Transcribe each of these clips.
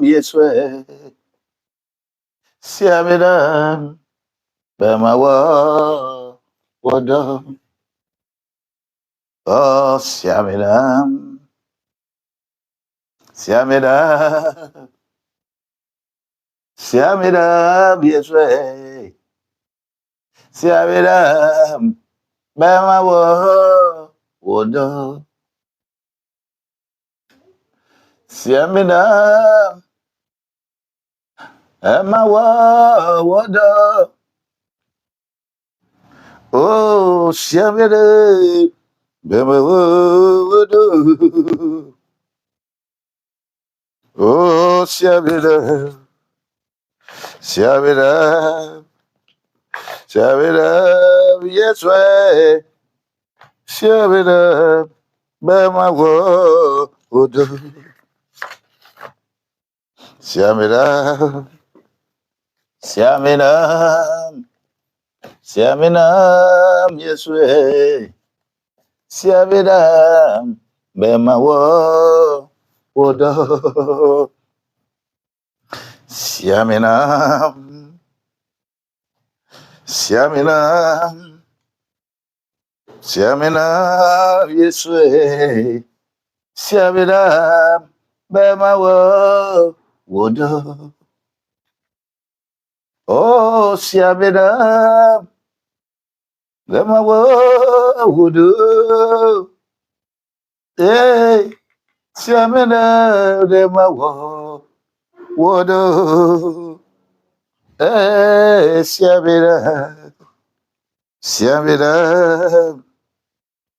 Yeswe, Siamina, Bemawa, Wada, oh, Siamina, Siamina, Siamina, Yeswe, Siamina, Bemawa, Wada, Siamina, Bemawa, Wada. Oh, Siamere, Bemewodo. Oh, Siamere, Siamere, Siamere, yes, way. Siamere, Bemewodo. Siamere, Siamere, Siamere, yes, way. Siamere, Bemewodo. Siamina, Siamina, Siamina, Yeswe, Siamina, Bema Wodo. Oh, Siamina, Bema Wodo. Hey, Siamina, Bema Wodo. Hey, Siamina, Siamina.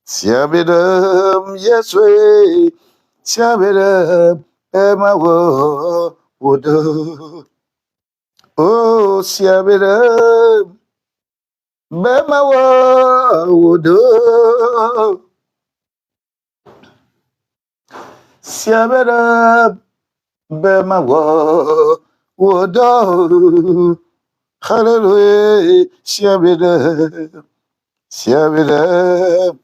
Siabidum, yes, way. Siabidum, Emma would. Oh, Siabidum, Emma would. Siabidum, Emma would. Hallelujah, Siabidum, Siabidum.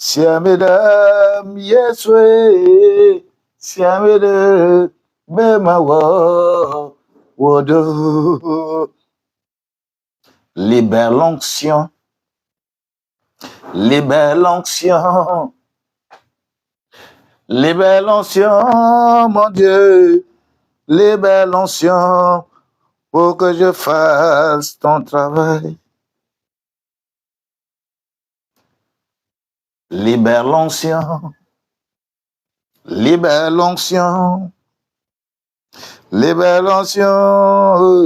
Siamidam, yes, way. Siamidam, Bema Wodo. Libère l'onction, libère l'onction, libère l'onction, mon Dieu. Libère l'onction pour que je fasse ton travail. Libère l'onction, libère l'onction. Libère l'onction,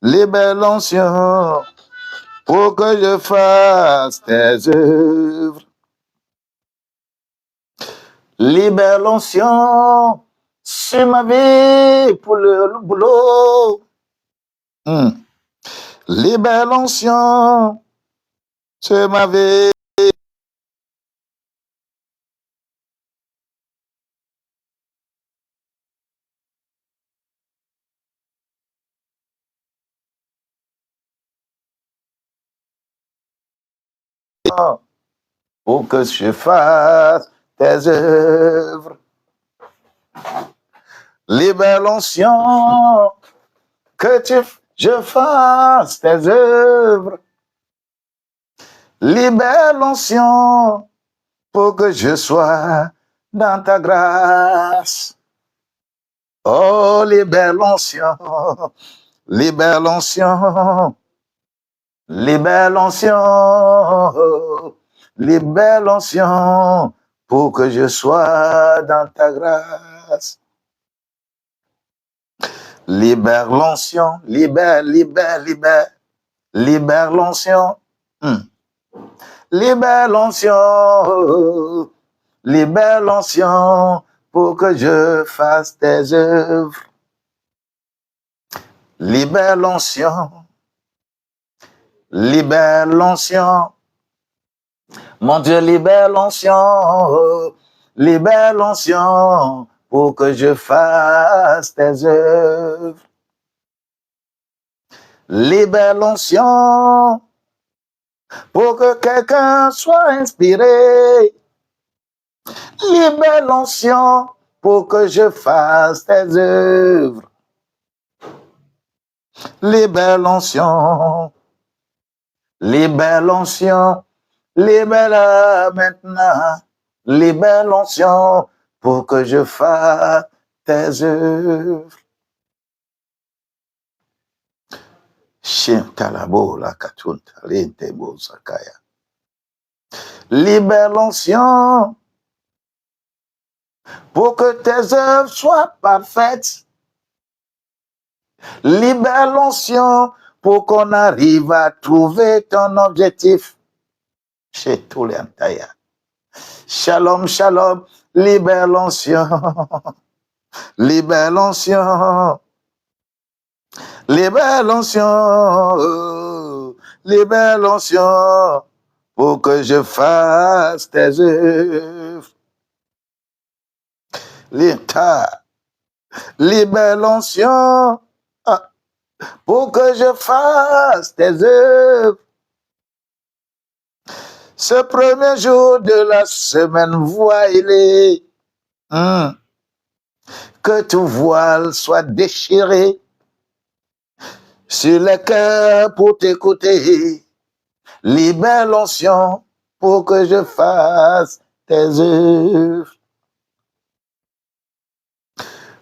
libère l'onction pour que je fasse tes œuvres. Libère l'onction sur ma vie pour le boulot. Libère l'onction sur ma vie. Pour que je fasse tes œuvres. Libère l'onction que je fasse tes œuvres. Libère l'onction pour que je sois dans ta grâce. Oh, libère l'onction, libère l'onction, libère l'onction, libère l'onction pour que je sois dans ta grâce. Libère l'onction, libère, libère, libère, libère l'onction. Libère l'onction, libère l'onction pour que je fasse tes œuvres. Libère l'onction, libère l'onction. Mon Dieu, libère l'onction, libère l'onction pour que je fasse tes œuvres. Libère l'onction pour que quelqu'un soit inspiré. Libère l'onction pour que je fasse tes œuvres. Libère l'onction, libère l'onction, libère-la maintenant. Libère l'onction pour que je fasse tes œuvres. Libère l'onction pour que tes œuvres soient parfaites. Libère l'onction pour qu'on arrive à trouver ton objectif. Chez tous les Antaya. Shalom, shalom, libère l'onction. Libère l'onction. Libère l'onction. Libère l'onction pour que je fasse tes œuvres. Libère l'onction pour que je fasse tes œuvres. Ce premier jour de la semaine, vois-les, que tout voile soit déchiré sur les cœurs pour t'écouter. Libère l'onction pour que je fasse tes œuvres.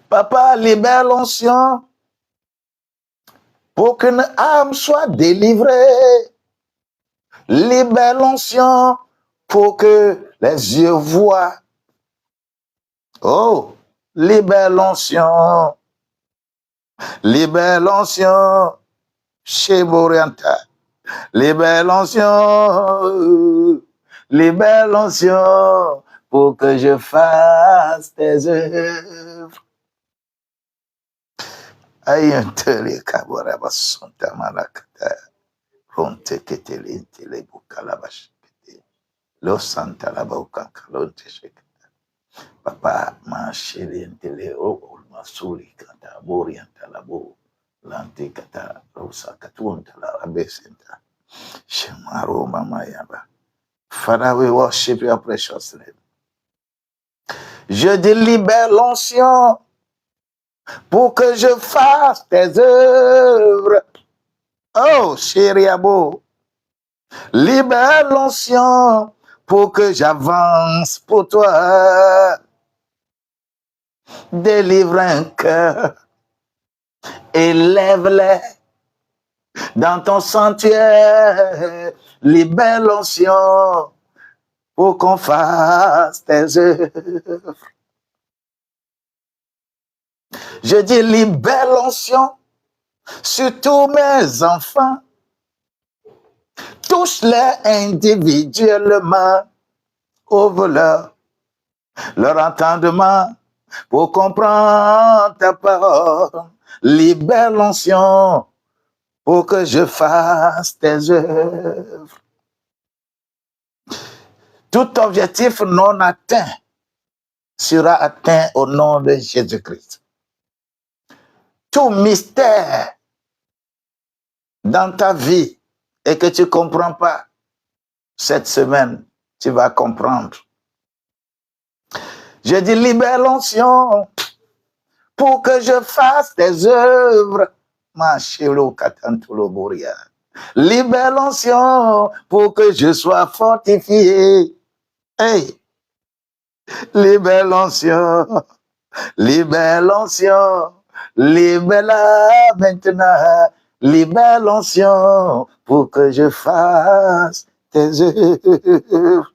Papa, libère l'onction pour qu'une âme soit délivrée. Libère l'onction pour que les yeux voient. Oh, libère l'onction. Libère l'onction chez Borianta. Libère l'onction. Libère l'onction pour que je fasse tes œuvres. Ayantele kaboraba santa malakata. Ronte ketele intele bukalabash. Lo santa la bauka kalonte shekata. Papa ma sheli intele o masuri kata bori antalabo. Lante kata rosa katunta la abesenta. Shemaro mama yaba. Father, we worship your precious name. Je délibère l'onction pour que je fasse tes œuvres. Oh, chéri Abo, libère l'onction pour que j'avance pour toi. Délivre un cœur, élève-les dans ton sanctuaire. Libère l'onction pour qu'on fasse tes œuvres. Je dis libère l'onction sur tous mes enfants. Touche-les individuellement. Ouvre-leur leur entendement pour comprendre ta parole. Libère l'onction pour que je fasse tes œuvres. Tout objectif non atteint sera atteint au nom de Jésus-Christ. Tout mystère dans ta vie et que tu ne comprends pas, cette semaine, tu vas comprendre. Je dis libère l'onction pour que je fasse tes œuvres. Libère l'onction pour que je sois fortifié. Hey, libère l'onction, libère l'onction, libère-la maintenant. Libère l'onction pour que je fasse tes œuvres.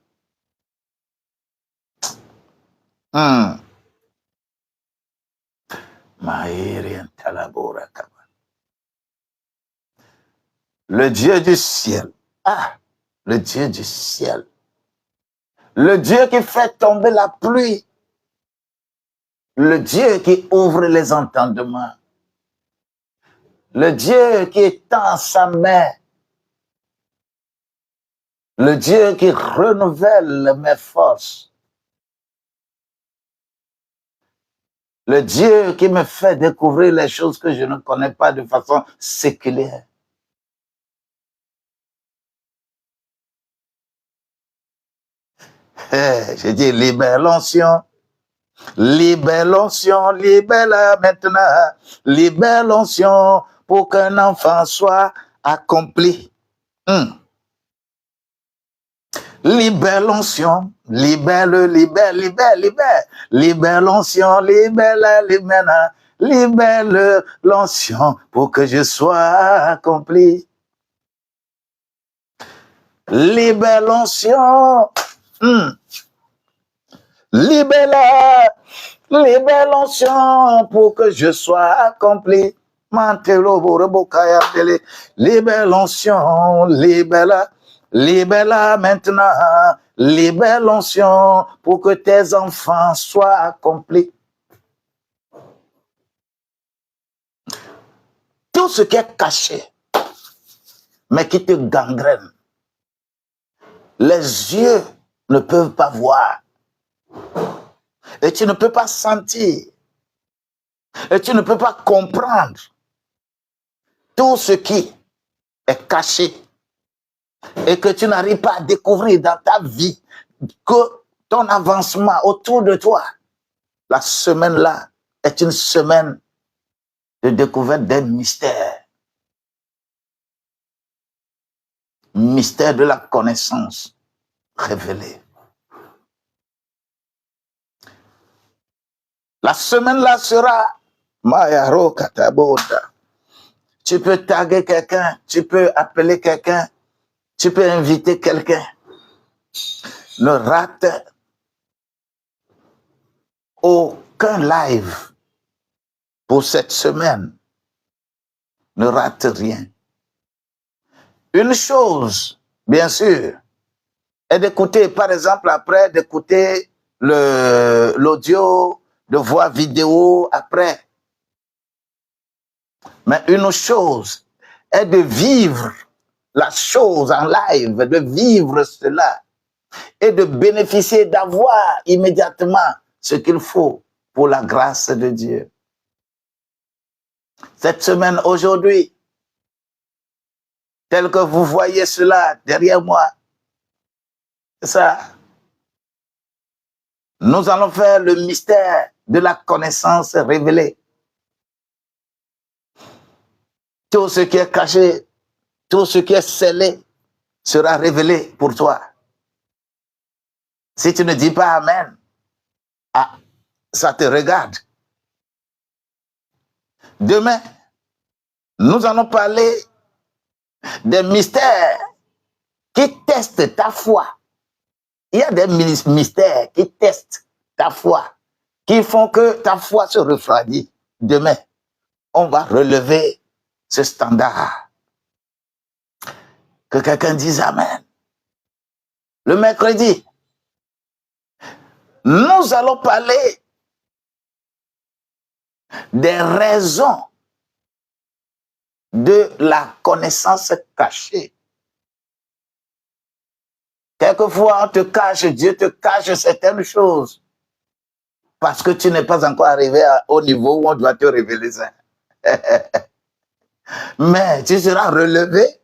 Le Dieu du ciel. Ah, le Dieu du ciel. Le Dieu qui fait tomber la pluie. Le Dieu qui ouvre les entendements. Le Dieu qui étend sa main. Le Dieu qui renouvelle mes forces. Le Dieu qui me fait découvrir les choses que je ne connais pas de façon séculière. Hey, j'ai dit libère l'onction Libère l'onction, libère-la maintenant. Libère l'onction pour qu'un enfant soit accompli. Libère l'onction, libère-le, libère, libère, libère. Libère l'onction, libère-la, libère-la. Libère l'onction pour que je sois accompli. Libère l'onction. Libère-la, libère l'onction pour que je sois accompli. Libère l'onction, libère-la, libère-la maintenant. Libère l'onction pour que tes enfants soient accomplis. Tout ce qui est caché, mais qui te gangrène, les yeux ne peuvent pas voir. Et tu ne peux pas sentir. Et tu ne peux pas comprendre tout ce qui est caché et que tu n'arrives pas à découvrir dans ta vie, que ton avancement autour de toi, la semaine-là est une semaine de découverte des mystères. Mystère de la connaissance révélée. La semaine-là sera Mayaro Kataboda. Tu peux taguer quelqu'un, tu peux appeler quelqu'un, tu peux inviter quelqu'un. Ne rate aucun live pour cette semaine. Ne rate rien. Une chose, bien sûr, est d'écouter, par exemple, après d'écouter l'audio, de voir vidéo après. Mais une chose est de vivre la chose en live, de vivre cela et de bénéficier, d'avoir immédiatement ce qu'il faut pour la grâce de Dieu. Cette semaine, aujourd'hui, tel que vous voyez cela derrière moi, c'est ça. Nous allons faire le mystère de la connaissance révélée. Tout ce qui est caché, tout ce qui est scellé sera révélé pour toi. Si tu ne dis pas Amen, ça te regarde. Demain, nous allons parler des mystères qui testent ta foi. Il y a des mystères qui testent ta foi, qui font que ta foi se refroidit. Demain, on va relever ce standard. Que quelqu'un dise Amen. Le mercredi, nous allons parler des raisons de la connaissance cachée. Quelquefois, on te cache, Dieu te cache certaines choses parce que tu n'es pas encore arrivé au niveau où on doit te révéler ça. Mais tu seras relevé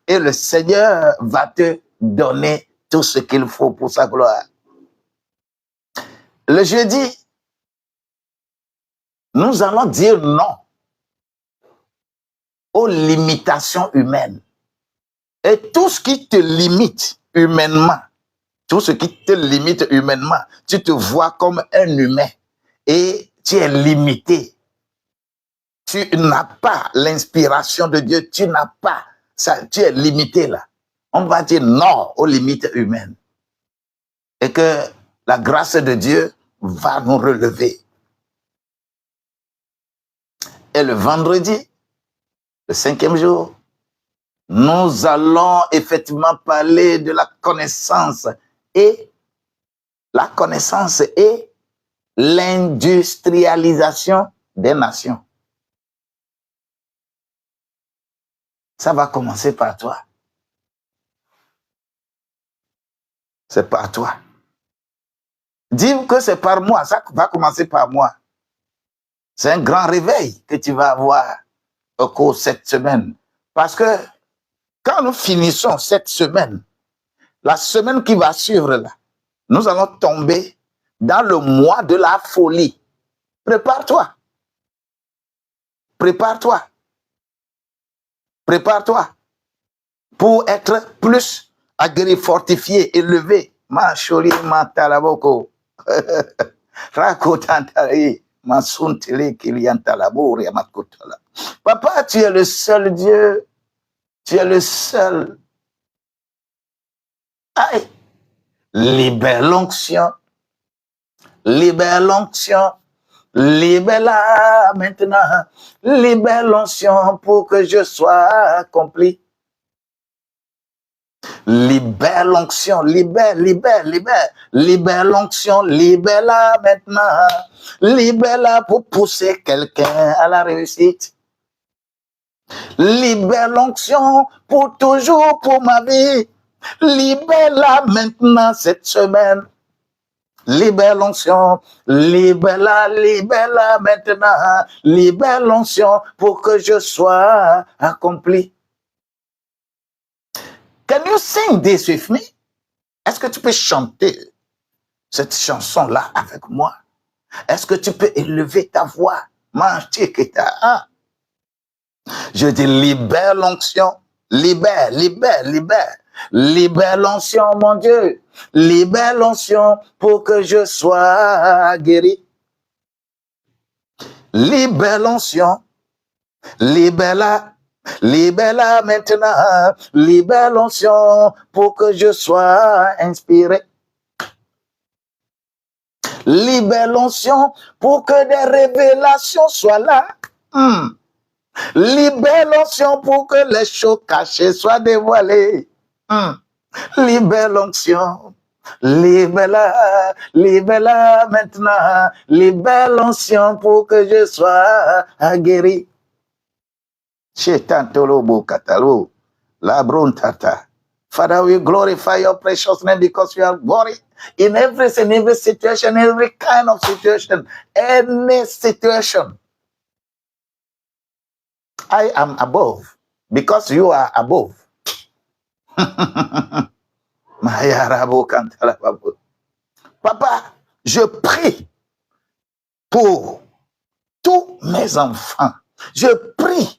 et le Seigneur va te donner tout ce qu'il faut pour sa gloire. Le jeudi, nous allons dire non aux limitations humaines. Et tout ce qui te limite humainement, tout ce qui te limite humainement, tu te vois comme un humain et tu es limité. Tu n'as pas l'inspiration de Dieu, tu n'as pas ça, tu es limité là. On va dire non aux limites humaines. Et que la grâce de Dieu va nous relever. Et le vendredi, le 5e jour, nous allons effectivement parler de la connaissance et l'industrialisation des nations. Ça va commencer par toi. C'est par toi. Dis que c'est par moi, ça va commencer par moi. C'est un grand réveil que tu vas avoir au cours de cette semaine. Parce que quand nous finissons cette semaine, la semaine qui va suivre là, nous allons tomber dans le mois de la folie. Prépare-toi. Prépare-toi. Prépare-toi pour être plus aguerri, fortifié, élevé. Ma chori, ma talaboko. Rakotantari, ma suntele kiliantalabori, ma kotala. Papa, tu es le seul Dieu. Tu es le seul. Aïe. Libère l'onction. Libère l'onction. Libère-la maintenant. Libère l'onction pour que je sois accompli. Libère l'onction, libère l'onction, libère-la maintenant. Libère-la pour pousser quelqu'un à la réussite. Libère l'onction pour toujours, pour ma vie. Libère-la maintenant cette semaine. Libère l'onction, libère-la maintenant. Libère l'onction pour que je sois accompli. Can you sing this with me? Est-ce que tu peux chanter cette chanson-là avec moi? Est-ce que tu peux élever ta voix? Je dis libère l'onction, libère l'onction, mon Dieu. Libère l'onction pour que je sois guéri. Libère l'onction, libère-la maintenant. Libère l'onction pour que je sois inspiré. Libère l'onction pour que des révélations soient là. Libère l'onction pour que les choses cachées soient dévoilées. Libère l'onction. Libère-la maintenant. Libère l'onction pour que je sois guéri. Father, we glorify your precious name because you are glory in every situation, every kind of situation, any situation. I am above because you are above. Papa, je prie pour tous mes enfants. Je prie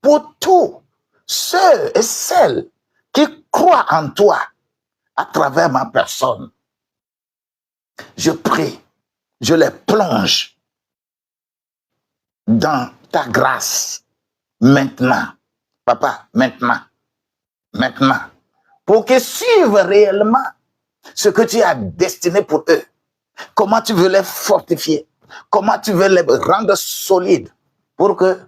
pour tous ceux et celles qui croient en toi à travers ma personne. Je prie, je les plonge dans ta grâce maintenant. Papa, maintenant, pour qu'ils suivent réellement ce que tu as destiné pour eux. Comment tu veux les fortifier, comment tu veux les rendre solides pour que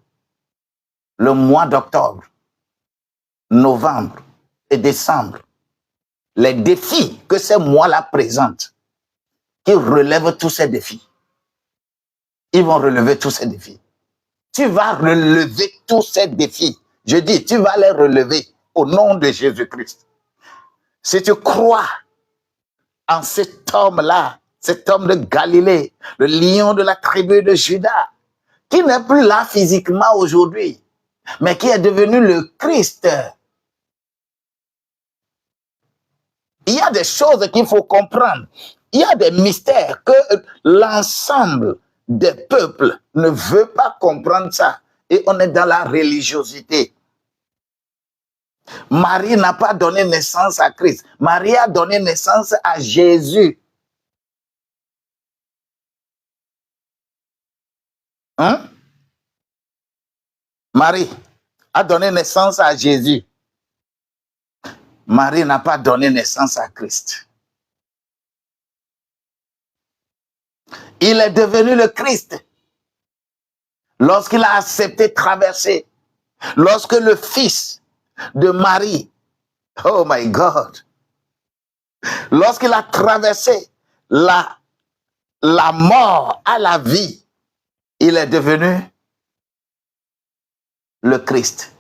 le mois d'octobre, novembre et décembre, les défis que ces mois-là présentent, qu'ils relèvent tous ces défis. Ils vont relever tous ces défis. Tu vas relever tous ces défis. Je dis, tu vas les relever au nom de Jésus-Christ. Si tu crois en cet homme-là, cet homme de Galilée, le lion de la tribu de Juda, qui n'est plus là physiquement aujourd'hui, mais qui est devenu le Christ. Il y a des choses qu'il faut comprendre. Il y a des mystères que l'ensemble des peuples ne veut pas comprendre ça. Et on est dans la religiosité. Marie n'a pas donné naissance à Christ. Marie a donné naissance à Jésus. Marie a donné naissance à Jésus. Marie n'a pas donné naissance à Christ. Il est devenu le Christ lorsqu'il a accepté traverser, lorsque le fils de Marie, oh my God, lorsqu'il a traversé la mort à la vie, il est devenu le Christ.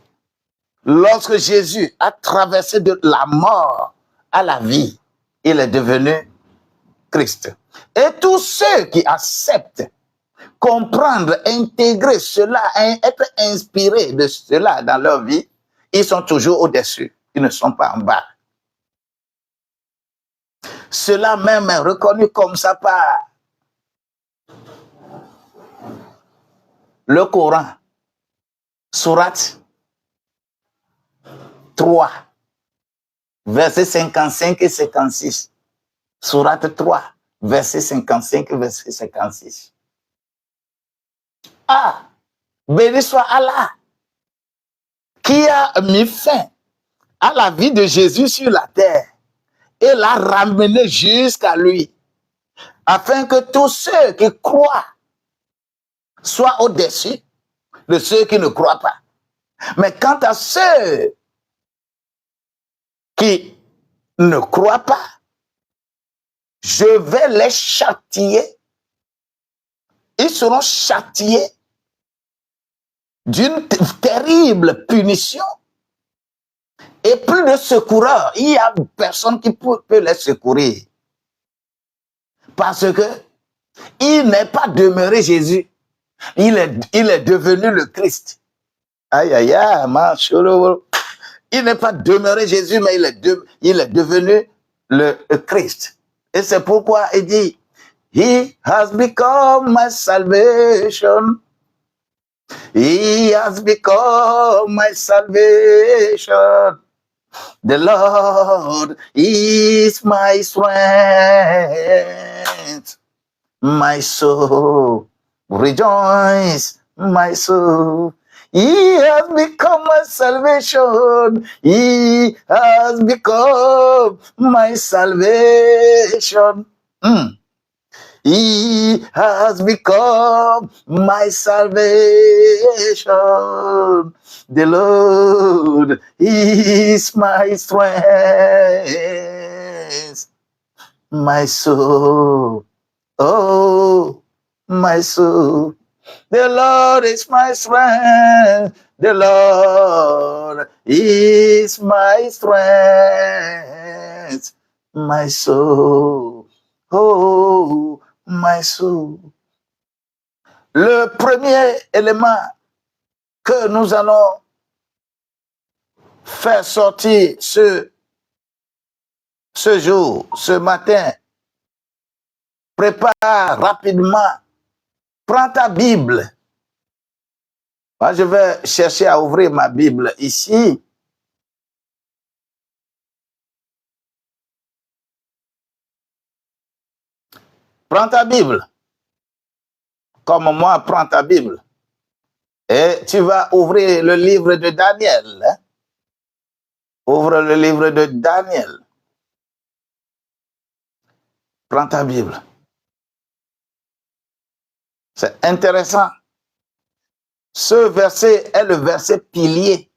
Lorsque Jésus a traversé de la mort à la vie, il est devenu Christ. Et tous ceux qui acceptent, comprendre, intégrer cela, être inspirés de cela dans leur vie, ils sont toujours au-dessus, ils ne sont pas en bas. Cela même est reconnu comme ça par le Coran, sourate 3, versets 55 et 56. Sourate 3, verset 55 et verset 56. Ah, béni soit Allah, qui a mis fin à la vie de Jésus sur la terre et l'a ramené jusqu'à lui, afin que tous ceux qui croient soient au-dessus de ceux qui ne croient pas. Mais quant à ceux qui ne croient pas, je vais les châtier. Ils seront châtiés d'une terrible punition. Et plus de secoureurs, il n'y a personne qui peut les secourir. Parce que il n'est pas demeuré Jésus. Il est devenu le Christ. Aïe, aïe, aïe, il n'est pas demeuré Jésus, mais il est devenu le Christ. Et c'est pourquoi il dit, He has become my salvation. He has become my salvation. The Lord is my strength. My soul rejoice, my soul. He has become my salvation. He has become my salvation. He has become my salvation. The Lord is my strength. My soul. Oh, my soul. The Lord is my strength. The Lord is my strength. My soul. Oh, my soul. Le premier élément que nous allons faire sortir ce jour, ce matin, prépare rapidement. Prends ta Bible. Moi, je vais chercher à ouvrir ma Bible ici. Prends ta Bible. Comme moi, prends ta Bible. Et tu vas ouvrir le livre de Daniel. Ouvre le livre de Daniel. Prends ta Bible. C'est intéressant. Ce verset est le verset pilier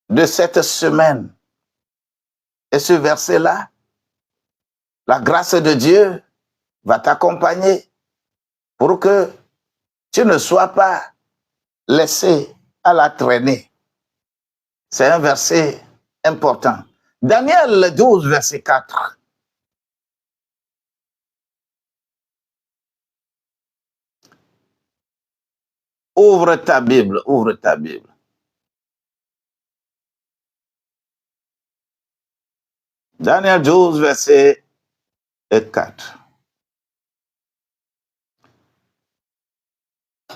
de cette semaine. Et ce verset-là, la grâce de Dieu va t'accompagner pour que tu ne sois pas laissé à la traînée. C'est un verset important. Daniel 12, verset 4. Ouvre ta Bible, ouvre ta Bible. Daniel 12, verset 4.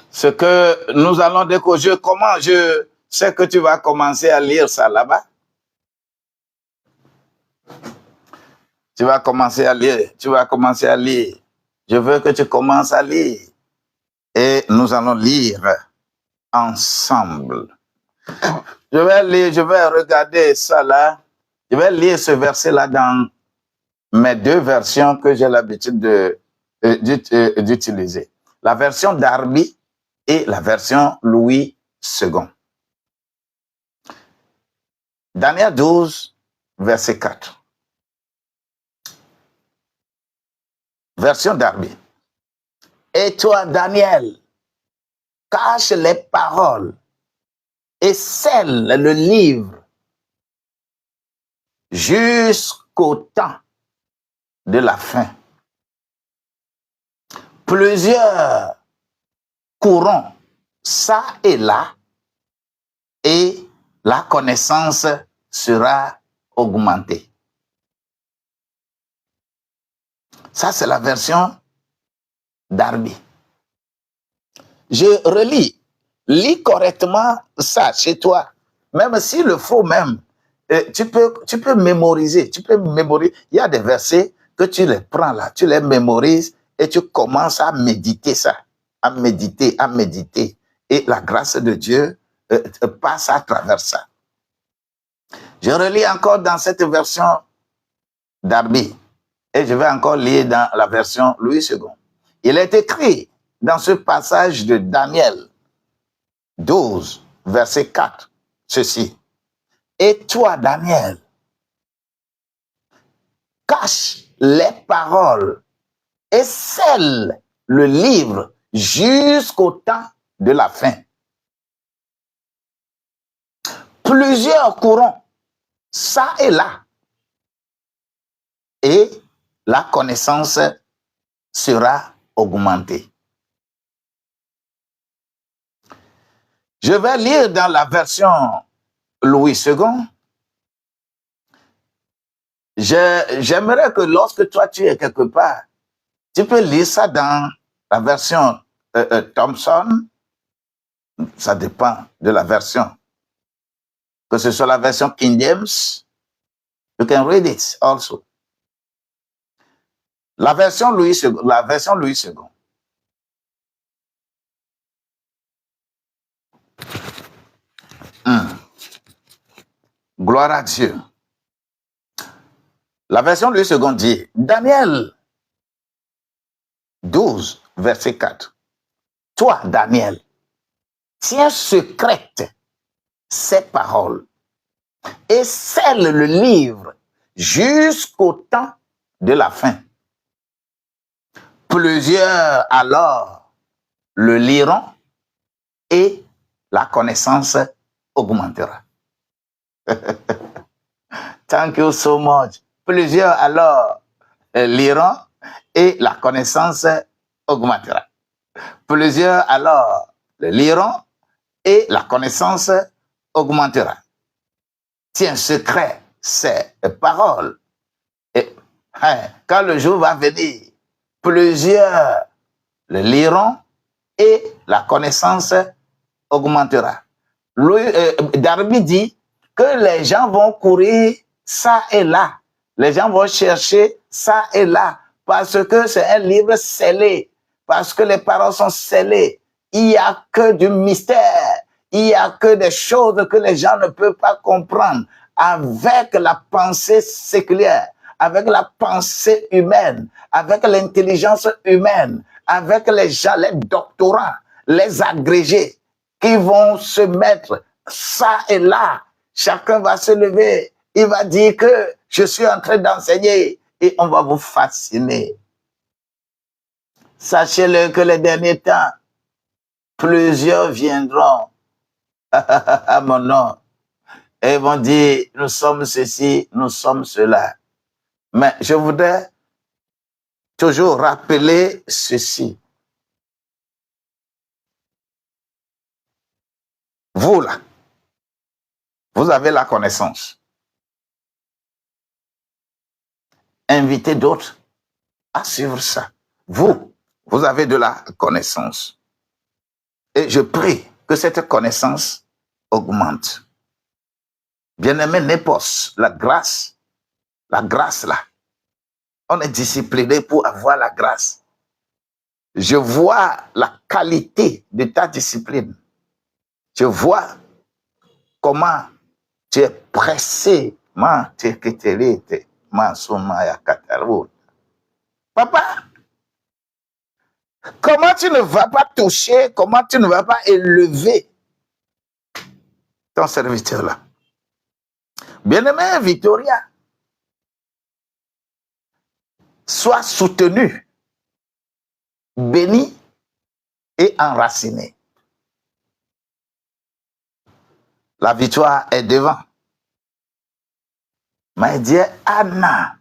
Ce que nous allons découvrir, comment je sais que tu vas commencer à lire ça là-bas. Tu vas commencer à lire, tu vas commencer à lire. Je veux que tu commences à lire. Et nous allons lire ensemble. Je vais lire, je vais regarder ça là. Je vais lire ce verset-là dans mes deux versions que j'ai l'habitude d'utiliser. La version Darby et la version Louis II. Daniel 12, verset 4. Version Darby. Et toi, Daniel, cache les paroles et scelle le livre jusqu'au temps de la fin. Plusieurs courront ça et là, et la connaissance sera augmentée. Ça, c'est la version Darby. Je relis. Lis correctement ça chez toi. Même s'il le faut même, tu peux mémoriser. Tu peux mémoriser. Il y a des versets que tu les prends là, tu les mémorises et tu commences à méditer ça. À méditer. Et la grâce de Dieu passe à travers ça. Je relis encore dans cette version Darby. Et je vais encore lire dans la version Louis II. Il est écrit dans ce passage de Daniel 12, verset 4, ceci. Et toi, Daniel, cache les paroles et scelle le livre jusqu'au temps de la fin. Plusieurs courront ça et là, et la connaissance sera augmentée. Je vais lire dans la version Louis II. J'aimerais que lorsque toi tu es quelque part, tu peux lire ça dans la version Thompson. Ça dépend de la version. Que ce soit la version King James, you can read it also. La version Louis II. Gloire à Dieu. La version Louis II dit, Daniel 12, verset 4. Toi, Daniel, tiens secrète ces paroles et scelle le livre jusqu'au temps de la fin. Plusieurs alors le liront et la connaissance augmentera. Thank you so much. Plusieurs alors liront et la connaissance augmentera. Plusieurs alors le liront et la connaissance augmentera. Tiens secret ces paroles. Et quand le jour va venir, plusieurs le liront et la connaissance augmentera. Darby dit que les gens vont courir ça et là. Les gens vont chercher ça et là parce que c'est un livre scellé, parce que les paroles sont scellées. Il n'y a que du mystère. Il n'y a que des choses que les gens ne peuvent pas comprendre avec la pensée séculière, avec la pensée humaine, avec l'intelligence humaine, avec les gens, les doctorants, les agrégés qui vont se mettre ça et là. Chacun va se lever, il va dire que je suis en train d'enseigner et on va vous fasciner. Sachez-le que les derniers temps, plusieurs viendront à mon nom et vont dire, nous sommes ceci, nous sommes cela. Mais je voudrais toujours rappeler ceci. Vous là, vous avez la connaissance. Invitez d'autres à suivre ça. Vous avez de la connaissance. Et je prie que cette connaissance augmente. Bien-aimé Népos, la grâce là, on est discipliné pour avoir la grâce. Je vois la qualité de ta discipline. Je vois comment tu es pressé. Papa, comment tu ne vas pas toucher, comment tu ne vas pas élever ton serviteur là? Bien-aimé Victoria, sois soutenu, béni et enraciné. La victoire est devant. Mais Dieu, Anna,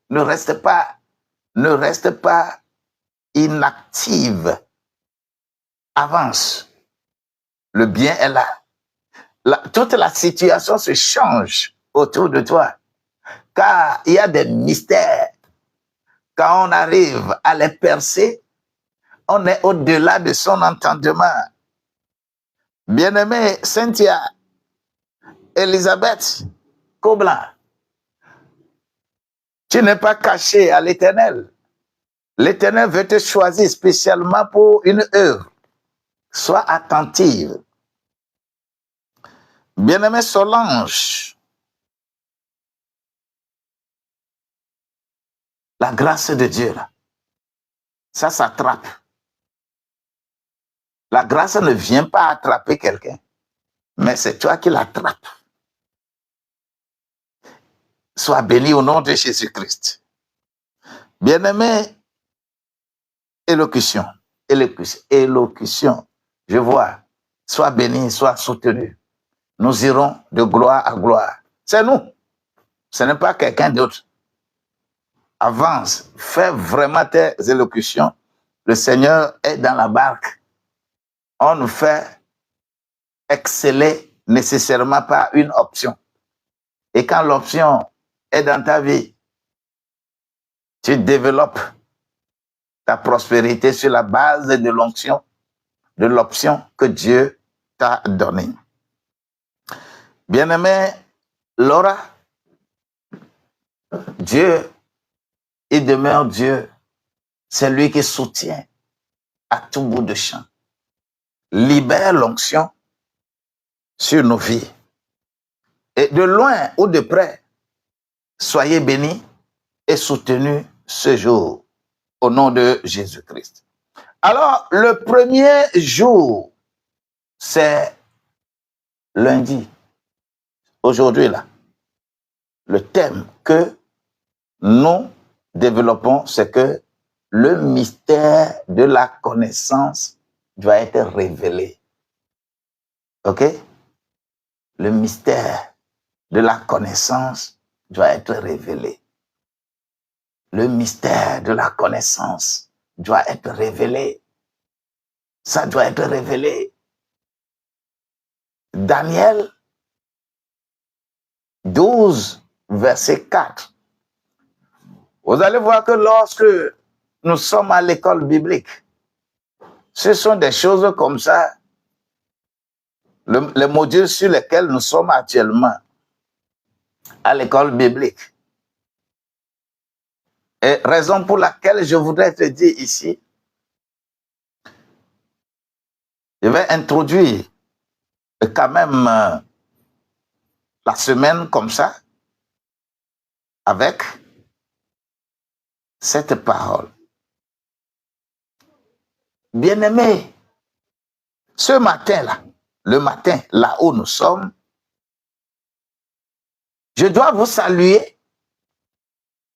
ne reste pas inactive. Avance. Le bien est là. Toute la situation se change autour de toi. Car il y a des mystères. Quand on arrive à les percer, On est au-delà de son entendement. Bien-aimée Cynthia, Elisabeth, Kobla, tu n'es pas caché à l'Éternel. L'Éternel veut te choisir spécialement pour une œuvre. Sois attentive. Bien-aimée Solange, la grâce de Dieu, là, ça s'attrape. La grâce ne vient pas attraper quelqu'un, mais c'est toi qui l'attrapes. Sois béni au nom de Jésus-Christ. Bien-aimé, élocution. Je vois, sois béni, sois soutenu. Nous irons de gloire à gloire. C'est nous. Ce n'est pas quelqu'un d'autre. Avance, fais vraiment tes élocutions. Le Seigneur est dans la barque. On nous fait exceller nécessairement par une option. Et quand l'option est dans ta vie, tu développes ta prospérité sur la base de l'option que Dieu t'a donnée. Bien-aimé Laura, Dieu, il demeure Dieu. C'est lui qui soutient à tout bout de champ. Libère l'onction sur nos vies. Et de loin ou de près, soyez bénis et soutenus ce jour au nom de Jésus-Christ. Alors, le premier jour, c'est lundi. Aujourd'hui, là, le thème que nous développons, c'est que le mystère de la connaissance doit être révélé. OK? Le mystère de la connaissance doit être révélé. Le mystère de la connaissance doit être révélé. Ça doit être révélé. Daniel 12, verset 4. Vous allez voir que lorsque nous sommes à l'école biblique, ce sont des choses comme ça, les modules sur lesquels nous sommes actuellement à l'école biblique. Et raison pour laquelle je voudrais te dire ici, je vais introduire quand même la semaine comme ça, avec cette parole. Bien-aimés, ce matin-là, le matin, là où nous sommes, je dois vous saluer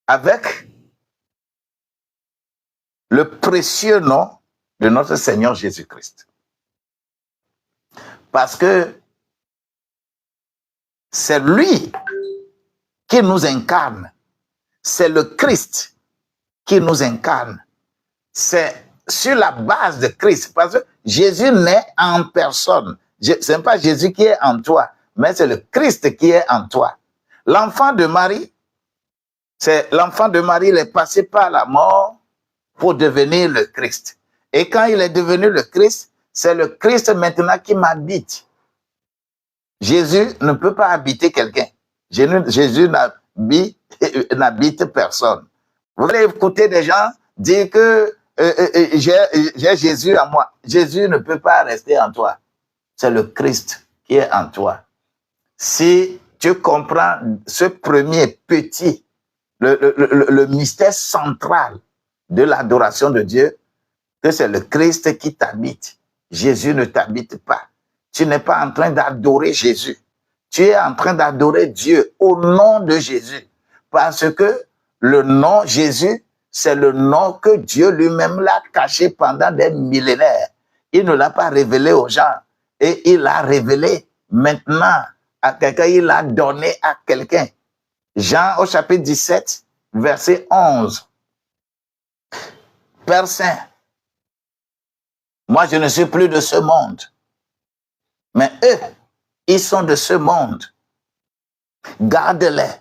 avec le précieux nom de notre Seigneur Jésus-Christ. Parce que c'est lui qui nous incarne. C'est le Christ qui nous incarne. C'est sur la base de Christ. Parce que Jésus naît en personne. Ce n'est pas Jésus qui est en toi, mais c'est le Christ qui est en toi. L'enfant de Marie, il est passé par la mort pour devenir le Christ. Et quand il est devenu le Christ, c'est le Christ maintenant qui m'habite. Jésus ne peut pas habiter quelqu'un. Jésus n'habite personne. Vous allez écouter des gens dire que j'ai Jésus en moi. Jésus ne peut pas rester en toi. C'est le Christ qui est en toi. Si tu comprends ce premier petit, le mystère central de l'adoration de Dieu, que c'est le Christ qui t'habite. Jésus ne t'habite pas. Tu n'es pas en train d'adorer Jésus. Tu es en train d'adorer Dieu au nom de Jésus. Parce que le nom Jésus, c'est le nom que Dieu lui-même l'a caché pendant des millénaires. Il ne l'a pas révélé aux gens. Et il l'a révélé maintenant à quelqu'un. Il l'a donné à quelqu'un. Jean au chapitre 17, verset 11. Père Saint, moi je ne suis plus de ce monde. Mais eux, ils sont de ce monde. Garde-les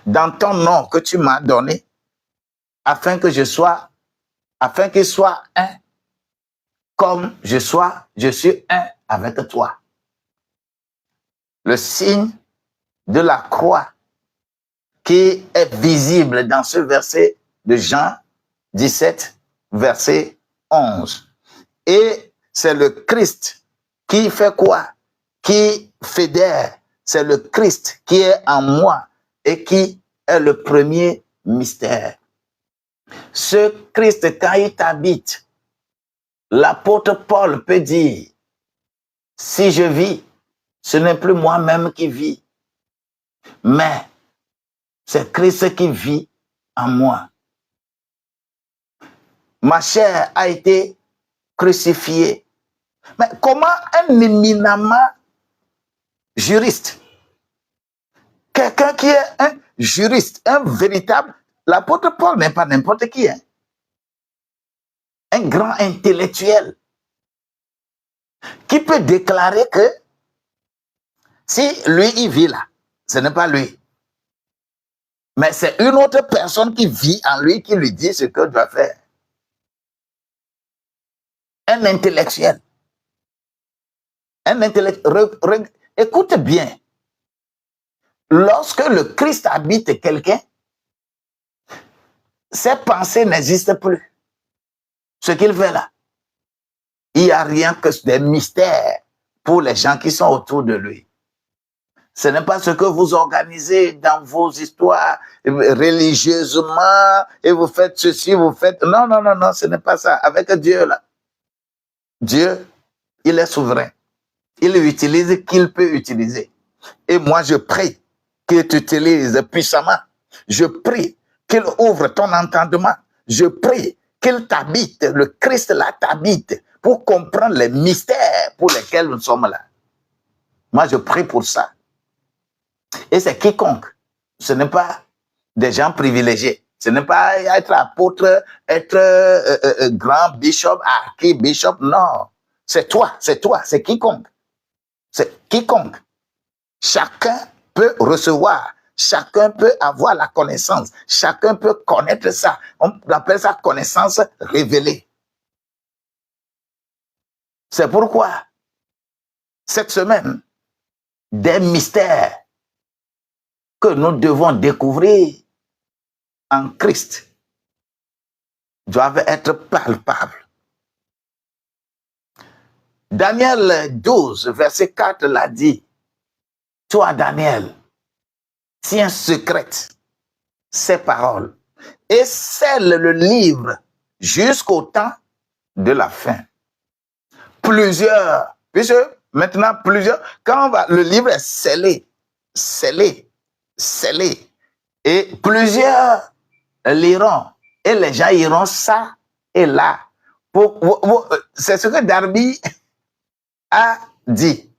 dans ton nom que tu m'as donné, afin qu'ils soient un, comme je suis un avec toi. Le signe de la croix qui est visible dans ce verset de Jean 17, verset 11. Et c'est le Christ qui fait quoi? Qui fédère. C'est le Christ qui est en moi et qui est le premier mystère. Ce Christ, quand il t'habite, l'apôtre Paul peut dire, si je vis, ce n'est plus moi-même qui vis, mais c'est Christ qui vit en moi. Ma chair a été crucifiée. Mais comment un éminemment juriste, quelqu'un qui est un juriste, un véritable, l'apôtre Paul n'est pas n'importe qui, hein? Un grand intellectuel, qui peut déclarer que si lui il vit là, ce n'est pas lui, mais c'est une autre personne qui vit en lui qui lui dit ce que doit faire. Un intellectuel. Écoute bien. Lorsque le Christ habite quelqu'un, ses pensées n'existent plus. Ce qu'il fait là, il n'y a rien que des mystères pour les gens qui sont autour de lui. Ce n'est pas ce que vous organisez dans vos histoires religieusement et vous faites ceci, vous faites... Non, non, non, non, ce n'est pas ça. Avec Dieu là, Dieu, il est souverain. Il utilise qu'il peut utiliser. Et moi, je prie qu'il t'utilise puissamment. Je prie qu'il ouvre ton entendement. Je prie qu'il t'habite, le Christ là t'habite pour comprendre les mystères pour lesquels nous sommes là. Moi, je prie pour ça. Et c'est quiconque. Ce n'est pas des gens privilégiés. Ce n'est pas être apôtre, être grand bishop, archibishop. Non. C'est toi, c'est quiconque. C'est quiconque. Chacun peut recevoir. Chacun peut avoir la connaissance. Chacun peut connaître ça. On appelle ça connaissance révélée. C'est pourquoi, cette semaine, des mystères que nous devons découvrir en Christ doivent être palpables. Daniel 12, verset 4 l'a dit. Toi, Daniel, tiens secrète ces paroles et scelle le livre jusqu'au temps de la fin. Plusieurs, puisque maintenant plusieurs, le livre est scellé, et plusieurs liront, et les gens iront ça et là. C'est ce que Darby a dit.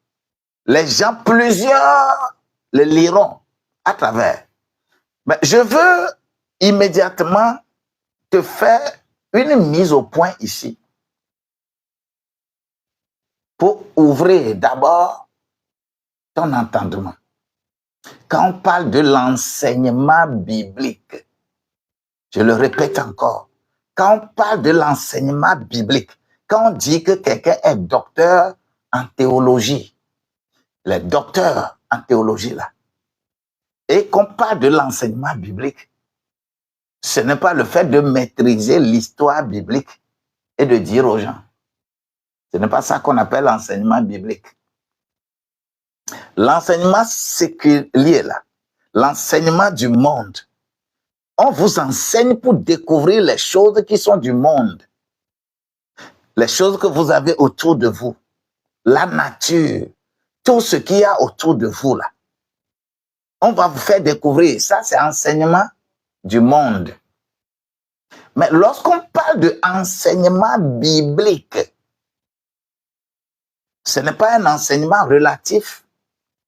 Les gens, plusieurs le liront à travers. Mais je veux immédiatement te faire une mise au point ici pour ouvrir d'abord ton entendement. Quand on parle de l'enseignement biblique, je le répète encore, quand on parle de l'enseignement biblique, quand on dit que quelqu'un est docteur en théologie, les docteurs en théologie là, et qu'on parle de l'enseignement biblique, ce n'est pas le fait de maîtriser l'histoire biblique et de dire aux gens. Ce n'est pas ça qu'on appelle l'enseignement biblique. L'enseignement séculier là, l'enseignement du monde, on vous enseigne pour découvrir les choses qui sont du monde, les choses que vous avez autour de vous, la nature, tout ce qu'il y a autour de vous là. On va vous faire découvrir. Ça, c'est enseignement du monde. Mais lorsqu'on parle de enseignement biblique, ce n'est pas un enseignement relatif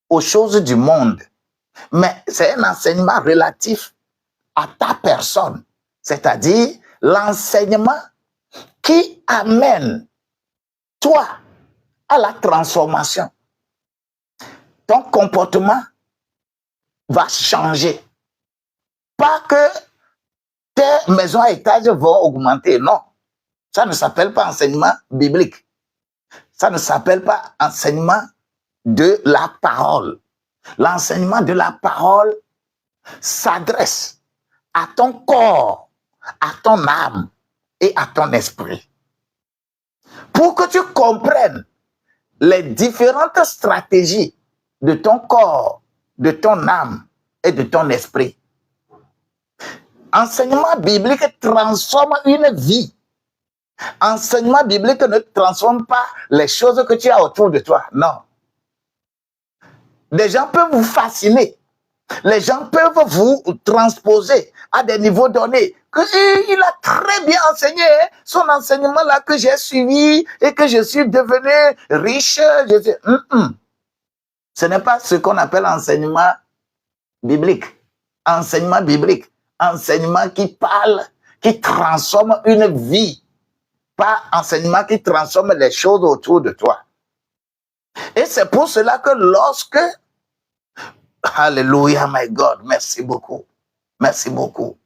aux choses du monde, mais c'est un enseignement relatif à ta personne, c'est-à-dire l'enseignement qui amène toi à la transformation. Ton comportement va changer. Pas que tes maisons à étage vont augmenter, non. Ça ne s'appelle pas enseignement biblique. Ça ne s'appelle pas enseignement de la parole. L'enseignement de la parole s'adresse à ton corps, à ton âme et à ton esprit. Pour que tu comprennes les différentes stratégies de ton corps, de ton âme et de ton esprit. Enseignement biblique transforme une vie. Enseignement biblique ne transforme pas les choses que tu as autour de toi. Non. Les gens peuvent vous fasciner. Les gens peuvent vous transposer à des niveaux donnés. Il a très bien enseigné son enseignement là que j'ai suivi et que je suis devenu riche. Ce n'est pas ce qu'on appelle enseignement biblique. Enseignement biblique. Enseignement qui parle, qui transforme une vie. Pas enseignement qui transforme les choses autour de toi. Et c'est pour cela que lorsque... Alléluia, my God, merci beaucoup. Merci beaucoup.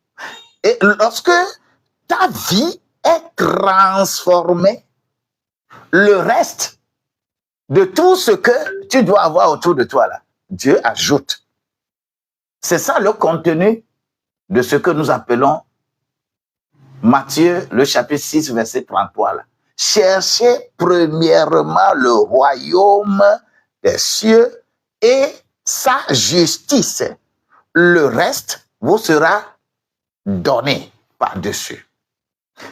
Et lorsque ta vie est transformée, le reste de tout ce que tu dois avoir autour de toi, là, Dieu ajoute. C'est ça le contenu de ce que nous appelons Matthieu, le chapitre 6, verset 33. Là. Cherchez premièrement le royaume des cieux et sa justice. Le reste vous sera donné par-dessus.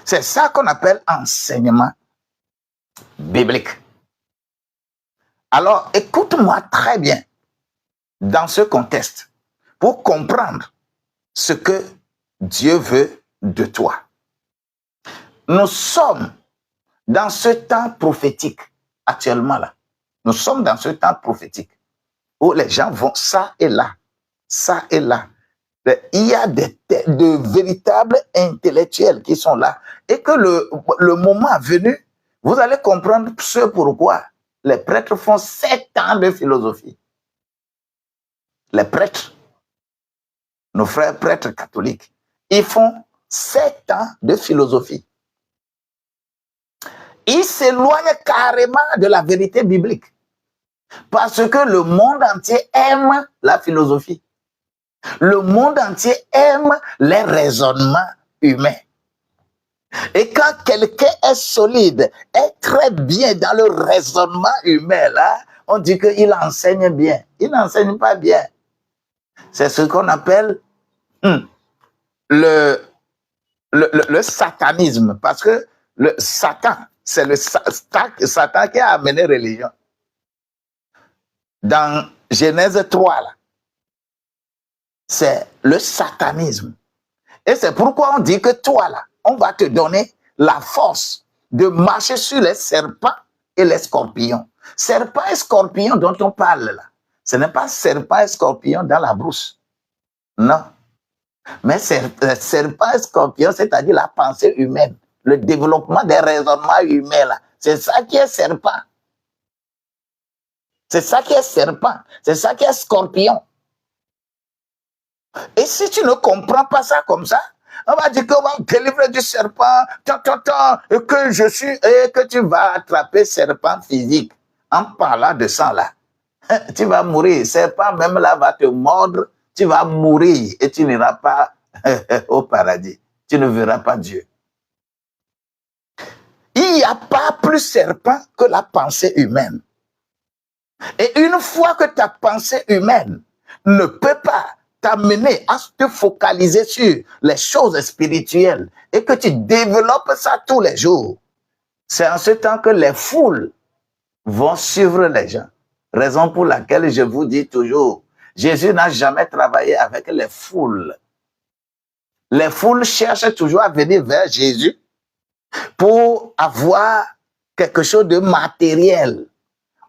C'est ça qu'on appelle enseignement biblique. Alors, écoute-moi très bien dans ce contexte pour comprendre ce que Dieu veut de toi. Nous sommes dans ce temps prophétique actuellement là. Nous sommes dans ce temps prophétique où les gens vont ça et là, ça et là. Il y a de véritables intellectuels qui sont là. Et que le moment venu, vous allez comprendre ce pourquoi les prêtres font 7 ans de philosophie. Les prêtres, nos frères prêtres catholiques, ils font 7 ans de philosophie. Ils s'éloignent carrément de la vérité biblique. Parce que le monde entier aime la philosophie. Le monde entier aime les raisonnements humains. Et quand quelqu'un est solide, est très bien dans le raisonnement humain, là, on dit qu'il enseigne bien. Il n'enseigne pas bien. C'est ce qu'on appelle le satanisme. Parce que le Satan, c'est le Satan qui a amené religion. Dans Genèse 3, là, c'est le satanisme. Et c'est pourquoi on dit que toi, là, on va te donner la force de marcher sur les serpents et les scorpions. Serpents et scorpions dont on parle là, ce n'est pas serpents et scorpions dans la brousse. Non. Mais serpents et scorpions, c'est-à-dire la pensée humaine, le développement des raisonnements humains là. C'est ça qui est serpent. C'est ça qui est serpent. C'est ça qui est scorpion. Et si tu ne comprends pas ça comme ça, on va dire qu'on va te délivrer du serpent, et que tu vas attraper serpent physique. En parlant de ça là, tu vas mourir. Serpent même là va te mordre, tu vas mourir et tu n'iras pas au paradis. Tu ne verras pas Dieu. Il n'y a pas plus serpent que la pensée humaine. Et une fois que ta pensée humaine ne peut pas t'amener à te focaliser sur les choses spirituelles et que tu développes ça tous les jours, c'est en ce temps que les foules vont suivre les gens. Raison pour laquelle je vous dis toujours, Jésus n'a jamais travaillé avec les foules. Les foules cherchent toujours à venir vers Jésus pour avoir quelque chose de matériel.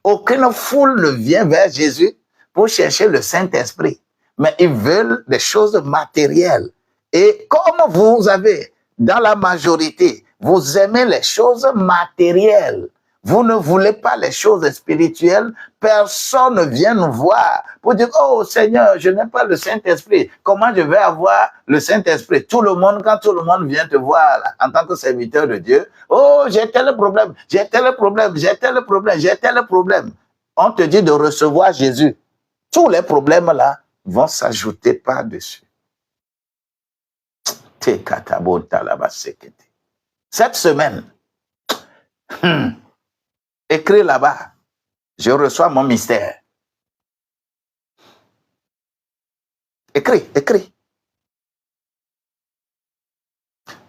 Aucune foule ne vient vers Jésus pour chercher le Saint-Esprit. Mais ils veulent des choses matérielles. Et comme vous avez, dans la majorité, vous aimez les choses matérielles, vous ne voulez pas les choses spirituelles, personne ne vient nous voir pour dire, oh Seigneur, je n'ai pas le Saint-Esprit. Comment je vais avoir le Saint-Esprit? Tout le monde, quand tout le monde vient te voir là, en tant que serviteur de Dieu, oh, j'ai tel problème, j'ai tel problème, j'ai tel problème, j'ai tel problème. On te dit de recevoir Jésus. Tous les problèmes là vont s'ajouter par-dessus. Cette semaine, écris là-bas, je reçois mon mystère. Écris, écris.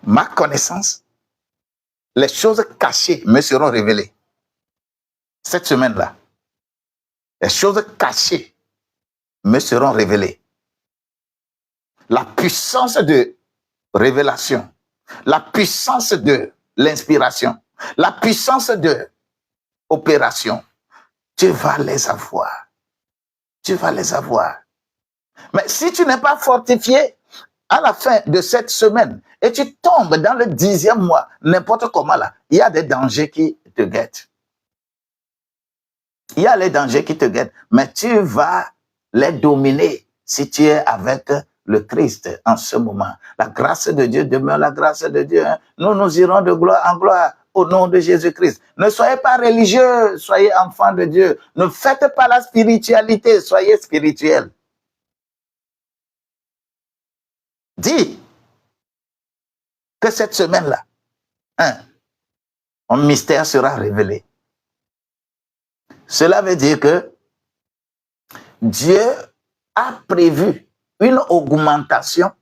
Ma connaissance, les choses cachées me seront révélées. Cette semaine-là, les choses cachées me seront révélées. La puissance de révélation, la puissance de l'inspiration, la puissance de opération, tu vas les avoir. Tu vas les avoir. Mais si tu n'es pas fortifié à la fin de cette semaine et tu tombes dans le 10e mois, n'importe comment là, il y a des dangers qui te guettent. Il y a les dangers qui te guettent, mais tu vas les dominer si tu es avec le Christ en ce moment. La grâce de Dieu demeure la grâce de Dieu. Nous, nous irons de gloire en gloire au nom de Jésus-Christ. Ne soyez pas religieux, soyez enfants de Dieu. Ne faites pas la spiritualité, soyez spirituels. Dis que cette semaine-là, un mystère sera révélé. Cela veut dire que Dieu a prévu une augmentation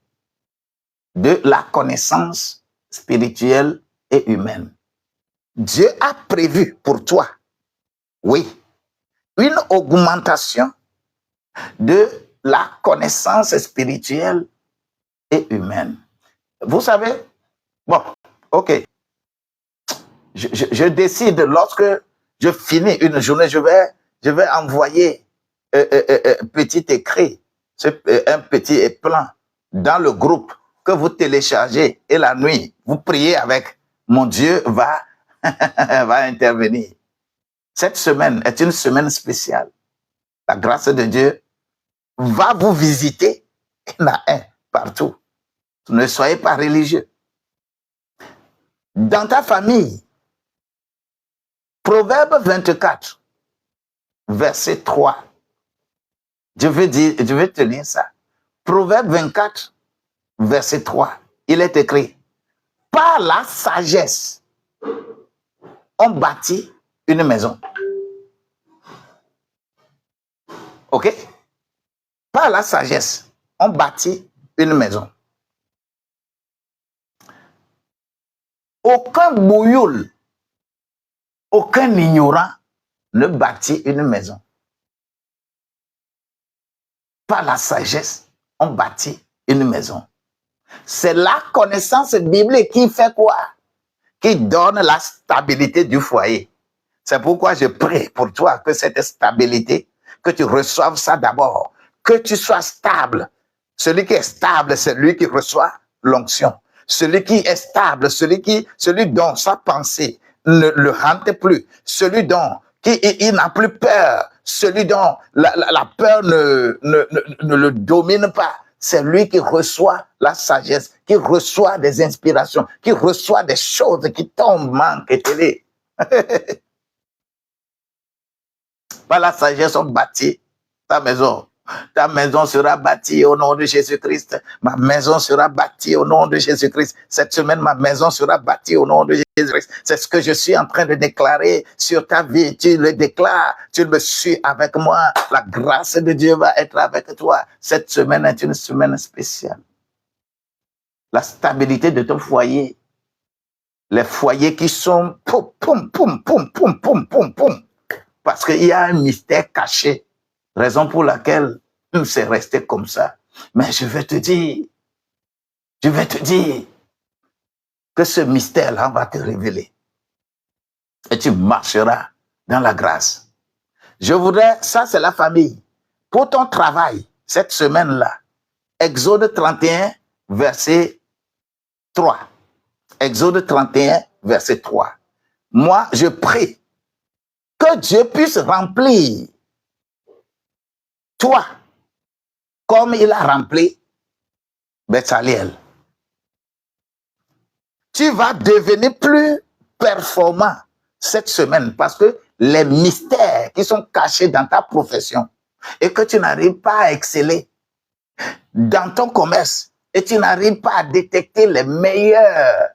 de la connaissance spirituelle et humaine. Dieu a prévu pour toi, oui, une augmentation de la connaissance spirituelle et humaine. Vous savez, bon, ok, je décide lorsque je finis une journée, je vais envoyer petit écrit, un petit plan dans le groupe que vous téléchargez et la nuit, vous priez avec. Mon Dieu va intervenir. Cette semaine est une semaine spéciale. La grâce de Dieu va vous visiter. Il y en a un partout. Ne soyez pas religieux. Dans ta famille, Proverbe 24, verset 3. Je vais te lire ça. Proverbe 24, verset 3. Il est écrit, par la sagesse, on bâtit une maison. Ok? Par la sagesse, on bâtit une maison. Aucun bouilloule, aucun ignorant ne bâtit une maison. Par la sagesse, on bâtit une maison. C'est la connaissance biblique qui fait quoi? Qui donne la stabilité du foyer. C'est pourquoi je prie pour toi que cette stabilité, que tu reçoives ça d'abord, que tu sois stable. Celui qui est stable, c'est lui qui reçoit l'onction. Celui qui est stable, celui dont sa pensée ne le hante plus, celui dont il n'a plus peur, celui dont la peur ne le domine pas, c'est lui qui reçoit la sagesse, qui reçoit des inspirations, qui reçoit des choses qui tombent, manquent et télé. Par la sagesse, on bâtit ta maison. Ta maison sera bâtie au nom de Jésus-Christ. Ma maison sera bâtie au nom de Jésus-Christ. Cette semaine, ma maison sera bâtie au nom de Jésus-Christ. C'est ce que je suis en train de déclarer sur ta vie. Tu le déclares, tu me suis avec moi. La grâce de Dieu va être avec toi. Cette semaine est une semaine spéciale. La stabilité de ton foyer. Les foyers qui sont poum, poum, poum, poum, poum, poum, poum, poum. Parce qu'il y a un mystère caché. Raison pour laquelle c'est resté comme ça. Mais je vais te dire que ce mystère-là va te révéler. Et tu marcheras dans la grâce. Je voudrais, ça c'est la famille. Pour ton travail, cette semaine-là, Exode 31, verset 3. Exode 31, verset 3. Moi, je prie que Dieu puisse remplir toi comme il a rempli Bezalel. Tu vas devenir plus performant cette semaine parce que les mystères qui sont cachés dans ta profession et que tu n'arrives pas à exceller dans ton commerce et tu n'arrives pas à détecter les meilleurs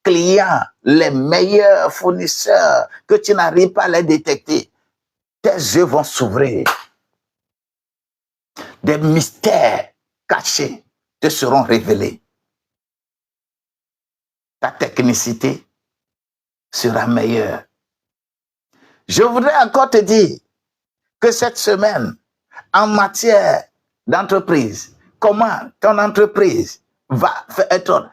clients, les meilleurs fournisseurs, que tu n'arrives pas à les détecter, tes yeux vont s'ouvrir. Des mystères cachés te seront révélés. Ta technicité sera meilleure. Je voudrais encore te dire que cette semaine, en matière d'entreprise, comment ton entreprise va être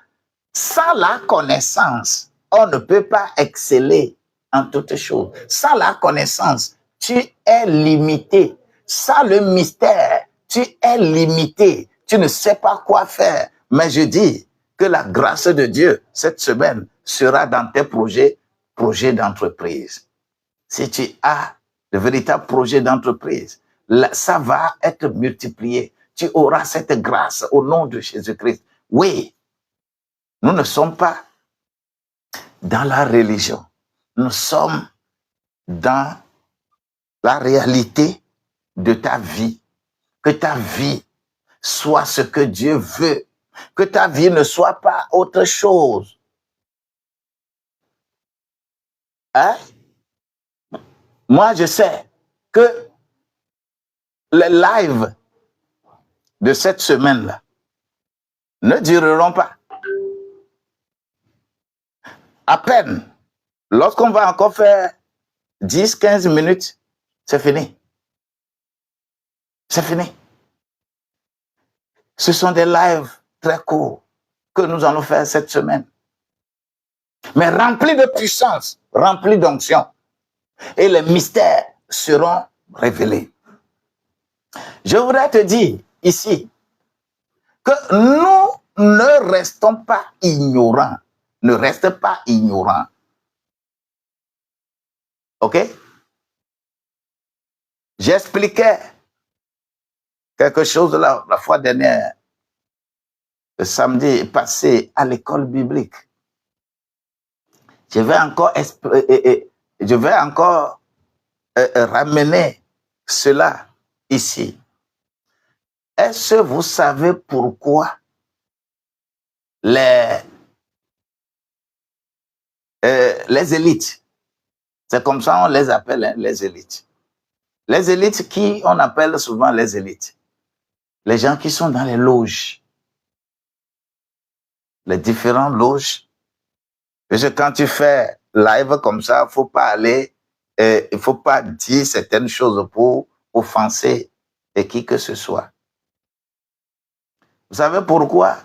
sans la connaissance, on ne peut pas exceller en toutes choses. Sans la connaissance, tu es limité. Sans le mystère, tu es limité. Tu ne sais pas quoi faire. Mais je dis que la grâce de Dieu, cette semaine, sera dans tes projets d'entreprise. Si tu as de véritables projets d'entreprise, ça va être multiplié. Tu auras cette grâce au nom de Jésus-Christ. Oui, nous ne sommes pas dans la religion. Nous sommes dans la réalité de ta vie. Que ta vie soit ce que Dieu veut. Que ta vie ne soit pas autre chose. Hein? Moi, je sais que les lives de cette semaine-là ne dureront pas. À peine, lorsqu'on va encore faire 10, 15 minutes, c'est fini. C'est fini. Ce sont des lives très courts que nous allons faire cette semaine. Mais remplis de puissance, remplis d'onction. Et les mystères seront révélés. Je voudrais te dire ici que nous ne restons pas ignorants. Ne reste pas ignorants. OK? J'expliquais quelque chose la fois dernière, le samedi passé à l'école biblique. Je vais encore ramener cela ici. Est-ce que vous savez pourquoi les élites, c'est comme ça on les appelle, hein, les élites. Les élites qui on appelle souvent les élites? Les gens qui sont dans les loges, les différentes loges. Parce que quand tu fais live comme ça, il ne faut pas dire certaines choses pour offenser qui que ce soit. Vous savez pourquoi?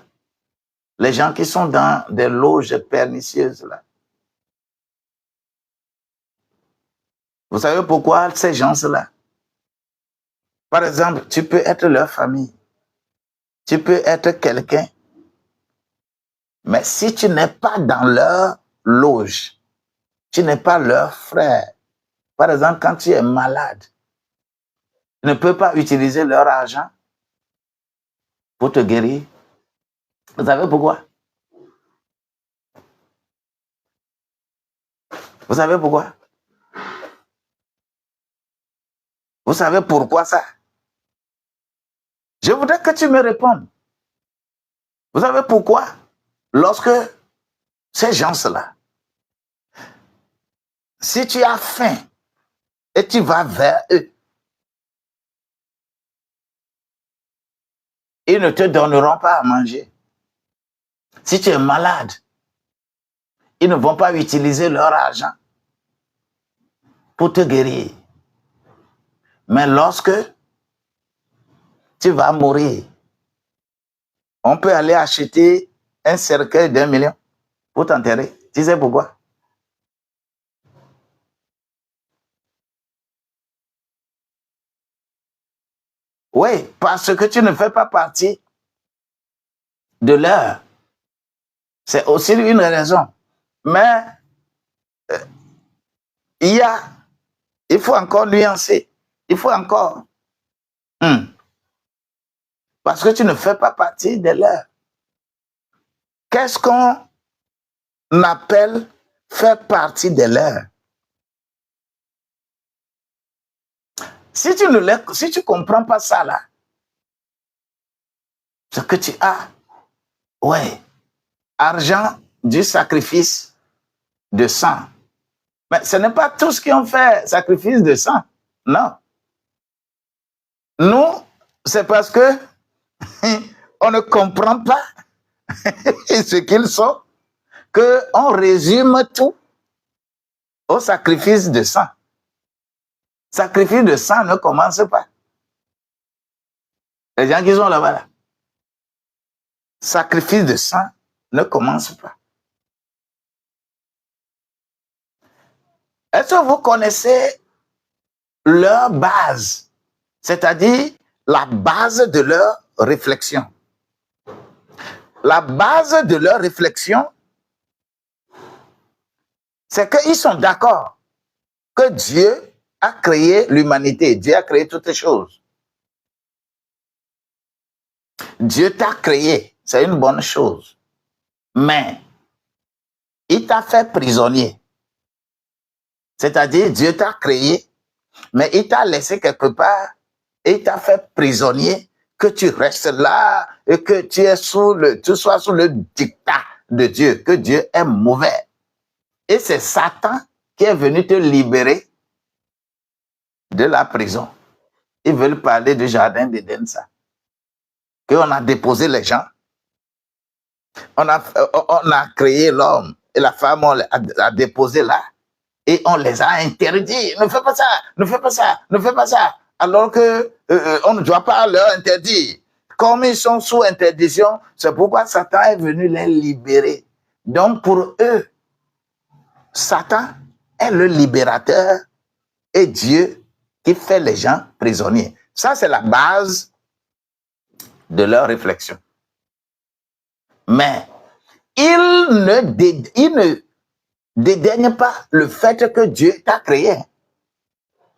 Les gens qui sont dans des loges pernicieuses là. Vous savez pourquoi ces gens-là? Par exemple, tu peux être leur famille. Tu peux être quelqu'un. Mais si tu n'es pas dans leur loge, tu n'es pas leur frère. Par exemple, quand tu es malade, tu ne peux pas utiliser leur argent pour te guérir. Vous savez pourquoi? Vous savez pourquoi? Vous savez pourquoi ça? Je voudrais que tu me répondes. Vous savez pourquoi? Lorsque ces gens-là, si tu as faim et tu vas vers eux, ils ne te donneront pas à manger. Si tu es malade, ils ne vont pas utiliser leur argent pour te guérir. Mais lorsque tu vas mourir, on peut aller acheter un cercueil d'1 million pour t'enterrer. Tu sais pourquoi? Oui, parce que tu ne fais pas partie de leur. C'est aussi une raison. Mais il y a Il faut encore nuancer. Il faut encore. Parce que tu ne fais pas partie de leur. Qu'est-ce qu'on appelle faire partie de leur? Si tu ne comprends pas ça là, ce que tu as, ouais, argent du sacrifice de sang. Mais ce n'est pas tous qui ont fait sacrifice de sang. Non. Nous, c'est parce que on ne comprend pas ce qu'ils sont qu'on résume tout au sacrifice de sang. Sacrifice de sang ne commence pas. Les gens qui sont là-bas, là. Sacrifice de sang ne commence pas. Est-ce que vous connaissez leur base, c'est-à-dire la base de leur réflexion? La base de leur réflexion, c'est qu'ils sont d'accord que Dieu a créé l'humanité, Dieu a créé toutes les choses. Dieu t'a créé, c'est une bonne chose, mais il t'a fait prisonnier. C'est-à-dire, Dieu t'a créé, mais il t'a laissé quelque part et il t'a fait prisonnier, que tu restes là et que tu sois sous le dictat de Dieu, que Dieu est mauvais. Et c'est Satan qui est venu te libérer de la prison. Ils veulent parler du jardin d'Éden, ça. Qu'on a déposé les gens. On a créé l'homme et la femme, on l'a déposé là. Et on les a interdits. Ne fais pas ça, ne fais pas ça, ne fais pas ça. Alors que on ne doit pas leur interdire. Comme ils sont sous interdiction, c'est pourquoi Satan est venu les libérer. Donc pour eux, Satan est le libérateur et Dieu qui fait les gens prisonniers. Ça, c'est la base de leur réflexion. Mais ils ne dédaignent pas le fait que Dieu t'a créé.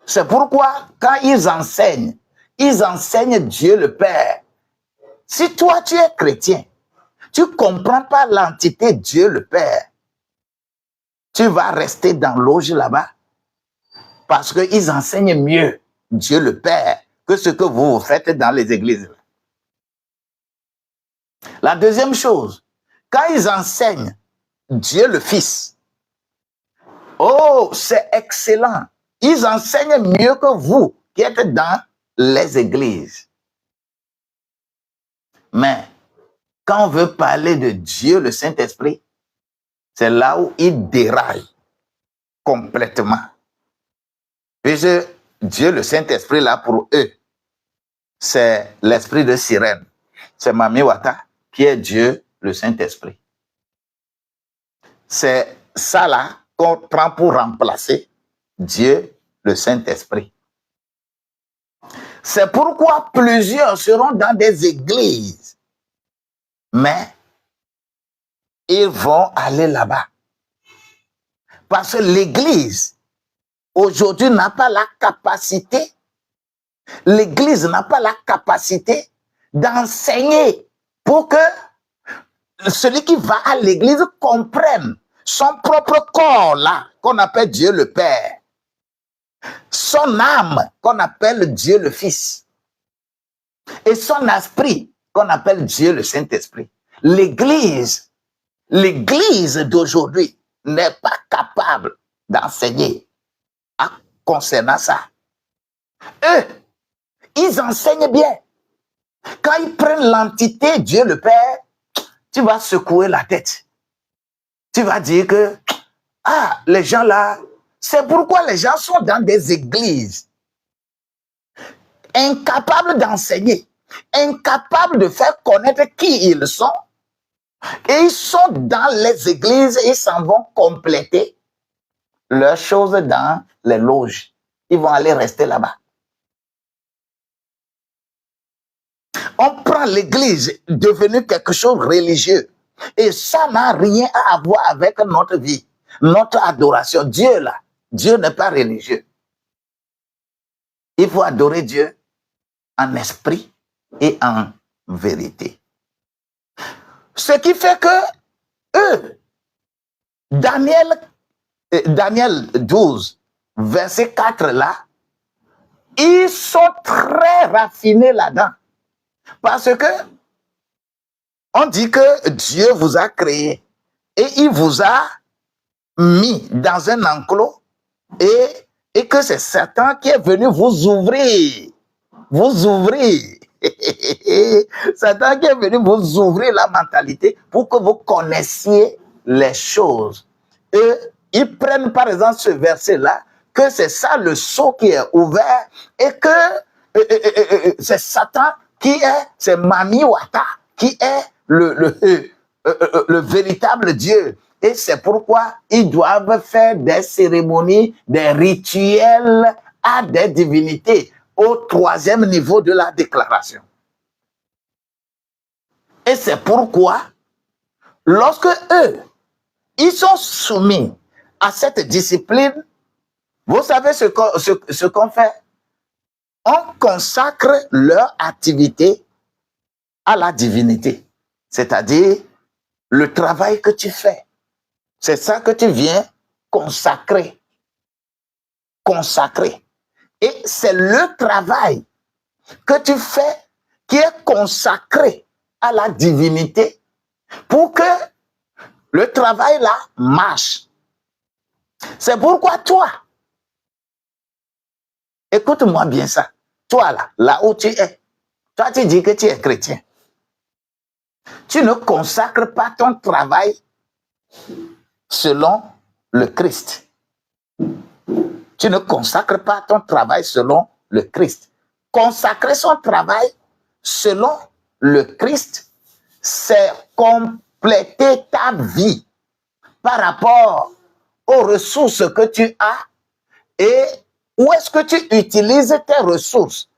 C'est pourquoi, quand ils enseignent Dieu le Père. Si toi, tu es chrétien, tu ne comprends pas l'entité Dieu le Père, tu vas rester dans l'auge là-bas. Parce qu'ils enseignent mieux Dieu le Père que ce que vous faites dans les églises. La deuxième chose, quand ils enseignent Dieu le Fils, oh, c'est excellent. Ils enseignent mieux que vous qui êtes dans les églises. Mais quand on veut parler de Dieu, le Saint-Esprit, c'est là où ils déraillent complètement. Puisque Dieu, le Saint-Esprit, là, pour eux, c'est l'esprit de sirène. C'est Mami Wata qui est Dieu, le Saint-Esprit. C'est ça là qu'on prend pour remplacer Dieu, le Saint-Esprit. C'est pourquoi plusieurs seront dans des églises, mais ils vont aller là-bas. Parce que l'église, aujourd'hui, n'a pas la capacité, l'église n'a pas la capacité d'enseigner pour que celui qui va à l'église comprenne son propre corps là, qu'on appelle Dieu le Père. Son âme, qu'on appelle Dieu le Fils. Et son esprit, qu'on appelle Dieu le Saint-Esprit. L'église d'aujourd'hui n'est pas capable d'enseigner concernant ça. Eux, ils enseignent bien. Quand ils prennent l'entité Dieu le Père, tu vas secouer la tête. Tu vas dire que, les gens là, c'est pourquoi les gens sont dans des églises, incapables d'enseigner, incapables de faire connaître qui ils sont, et ils sont dans les églises et ils s'en vont compléter leurs choses dans les loges. Ils vont aller rester là-bas. On prend l'église devenue quelque chose de religieux. Et ça n'a rien à voir avec notre vie, notre adoration. Dieu là, Dieu n'est pas religieux. Il faut adorer Dieu en esprit et en vérité. Ce qui fait que eux, Daniel 12, verset 4 là, ils sont très raffinés là-dedans. Parce que on dit que Dieu vous a créé et il vous a mis dans un enclos et que c'est Satan qui est venu vous ouvrir. Vous ouvrir. Satan qui est venu vous ouvrir la mentalité pour que vous connaissiez les choses. Et ils prennent par exemple ce verset-là, que c'est ça le sceau qui est ouvert et que c'est Satan qui est, c'est Mami Wata qui est le véritable Dieu. Et c'est pourquoi ils doivent faire des cérémonies, des rituels à des divinités au troisième niveau de la déclaration. Et c'est pourquoi, lorsque eux, ils sont soumis à cette discipline, vous savez ce qu'on fait? On consacre leur activité à la divinité. C'est-à-dire, le travail que tu fais, c'est ça que tu viens consacrer. Consacrer. Et c'est le travail que tu fais qui est consacré à la divinité pour que le travail là marche. C'est pourquoi toi, écoute-moi bien ça, toi là où tu es, toi tu dis que tu es chrétien. Tu ne consacres pas ton travail selon le Christ. Tu ne consacres pas ton travail selon le Christ. Consacrer son travail selon le Christ, c'est compléter ta vie par rapport aux ressources que tu as et où est-ce que tu utilises tes ressources.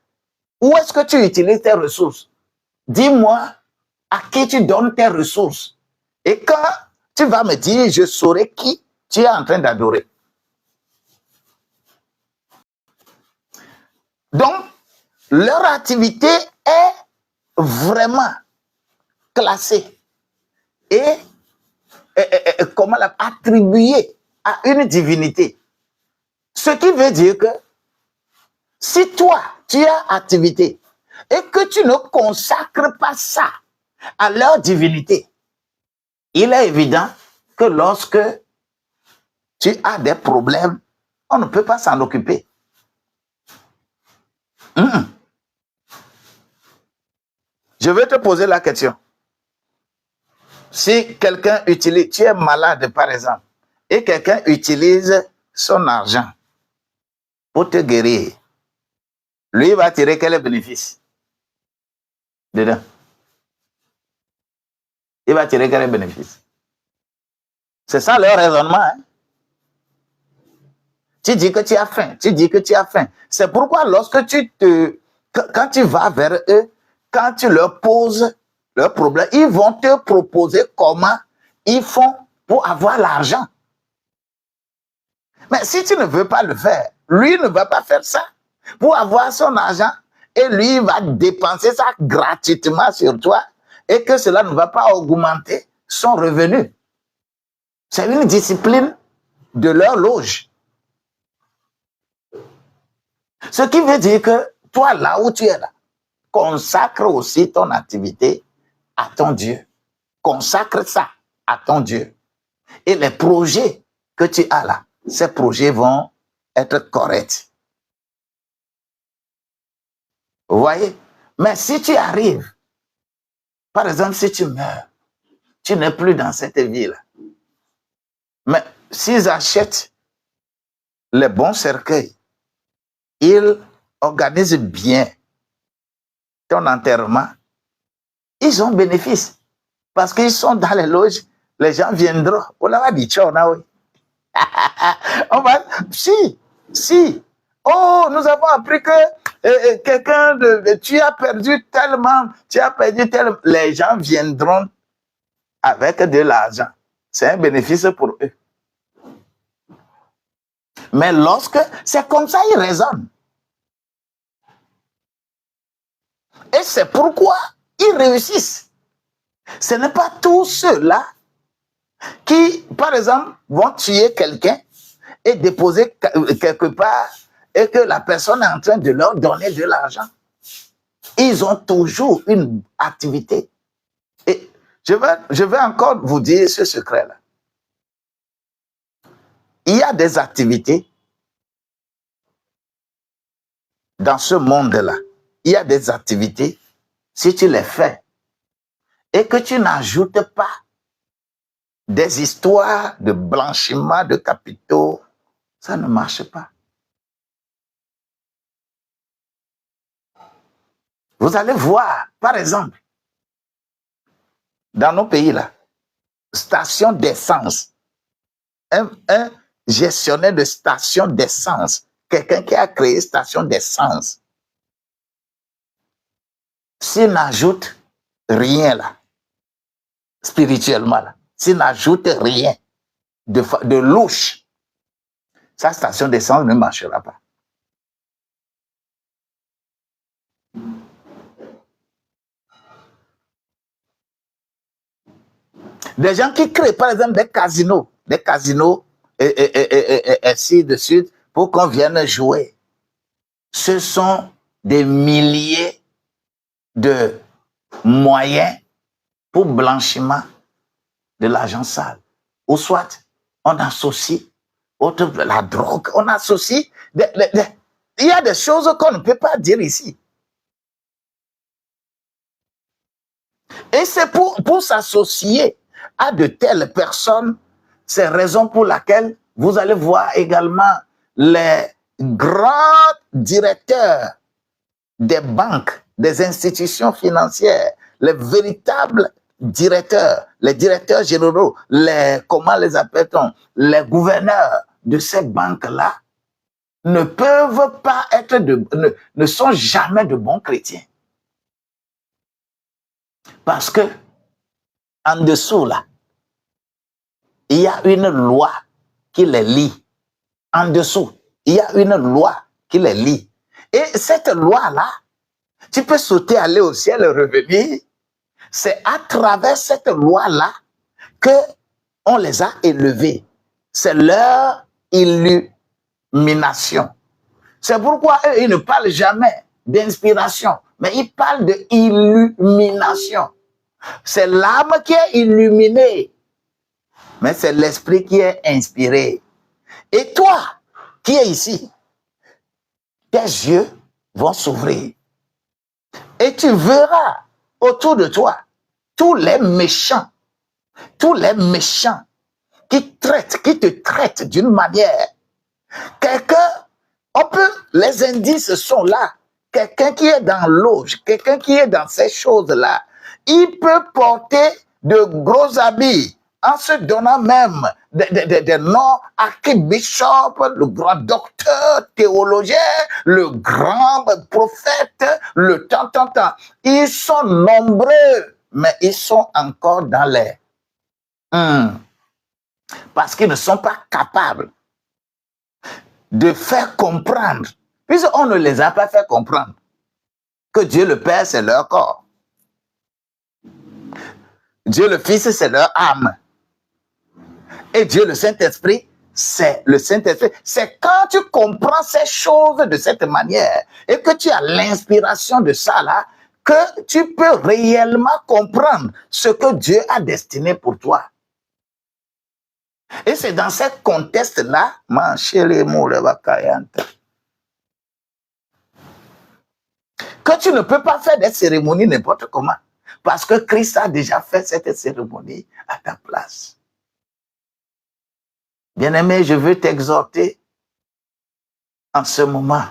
Où est-ce que tu utilises tes ressources? Dis-moi à qui tu donnes tes ressources. Et quand tu vas me dire, je saurai qui tu es en train d'adorer. Donc, leur activité est vraiment classée et comment attribuée à une divinité. Ce qui veut dire que si toi, tu as activité et que tu ne consacres pas ça à leur divinité, il est évident que lorsque tu as des problèmes, on ne peut pas s'en occuper. Je vais te poser la question. Si quelqu'un utilise, tu es malade par exemple, et quelqu'un utilise son argent pour te guérir, lui va tirer quel bénéfice dedans? Il va tirer quel bénéfice? C'est ça leur raisonnement. Hein? Tu dis que tu as faim, tu dis que tu as faim. C'est pourquoi lorsque quand tu vas vers eux, quand tu leur poses leurs problèmes, ils vont te proposer comment ils font pour avoir l'argent. Mais si tu ne veux pas le faire, lui ne va pas faire ça pour avoir son argent et lui va dépenser ça gratuitement sur toi et que cela ne va pas augmenter son revenu. C'est une discipline de leur loge. Ce qui veut dire que toi, là où tu es là, consacre aussi ton activité à ton Dieu. Consacre ça à ton Dieu. Et les projets que tu as là, ces projets vont être corrects. Vous voyez? Mais si tu arrives, par exemple, si tu meurs, tu n'es plus dans cette vie-là. Mais s'ils achètent les bons cercueils, ils organisent bien ton enterrement, ils ont bénéfice. Parce qu'ils sont dans les loges, les gens viendront. On va dire, on va, si. Oh, nous avons appris que quelqu'un tu as perdu tellement, les gens viendront avec de l'argent. C'est un bénéfice pour eux. Mais lorsque, c'est comme ça, ils raisonnent. Et c'est pourquoi ils réussissent. Ce n'est pas tous ceux-là qui, par exemple, vont tuer quelqu'un et déposer quelque part et que la personne est en train de leur donner de l'argent. Ils ont toujours une activité. Et je vais encore vous dire ce secret-là. Il y a des activités dans ce monde-là. Il y a des activités, si tu les fais et que tu n'ajoutes pas des histoires de blanchiment de capitaux, ça ne marche pas. Vous allez voir, par exemple, dans nos pays-là, station d'essence, un gestionnaire de station d'essence, quelqu'un qui a créé station d'essence, s'il n'ajoute rien là, spirituellement là, s'il n'ajoute rien de louche, sa station d'essence ne marchera pas. Des gens qui créent, par exemple, des casinos, et ainsi de suite, pour qu'on vienne jouer. Ce sont des milliers de moyens pour blanchiment de l'argent sale. Ou soit, on associe la drogue, on associe... il y a des choses qu'on ne peut pas dire ici. Et c'est pour s'associer à de telles personnes, c'est raison pour laquelle vous allez voir également les grands directeurs des banques, des institutions financières, les véritables directeurs, les directeurs généraux, comment les appelle-t-on, les gouverneurs de ces banques-là ne peuvent pas être ne sont jamais de bons chrétiens. Parce que en dessous là, il y a une loi qui les lie. En dessous, il y a une loi qui les lie. Et cette loi-là, tu peux sauter, aller au ciel et revenir. C'est à travers cette loi-là que on les a élevés. C'est leur illumination. C'est pourquoi eux, ils ne parlent jamais d'inspiration, mais ils parlent de illumination. C'est l'âme qui est illuminée, mais c'est l'esprit qui est inspiré. Et toi, qui es ici, tes yeux vont s'ouvrir. Et tu verras autour de toi tous les méchants qui te traitent d'une manière. Les indices sont là. Quelqu'un qui est dans l'auge, quelqu'un qui est dans ces choses-là, il peut porter de gros habits en se donnant même des noms archbishop, le grand docteur, théologien, le grand prophète, le tant. Ils sont nombreux, mais ils sont encore dans les... Parce qu'ils ne sont pas capables de faire comprendre, puisqu'on ne les a pas fait comprendre, que Dieu le Père, c'est leur corps. Dieu le Fils, c'est leur âme. Et Dieu le Saint-Esprit, c'est le Saint-Esprit. C'est quand tu comprends ces choses de cette manière et que tu as l'inspiration de ça là, que tu peux réellement comprendre ce que Dieu a destiné pour toi. Et c'est dans ce contexte-là, que tu ne peux pas faire des cérémonies n'importe comment. Parce que Christ a déjà fait cette cérémonie à ta place. Bien-aimé, je veux t'exhorter en ce moment.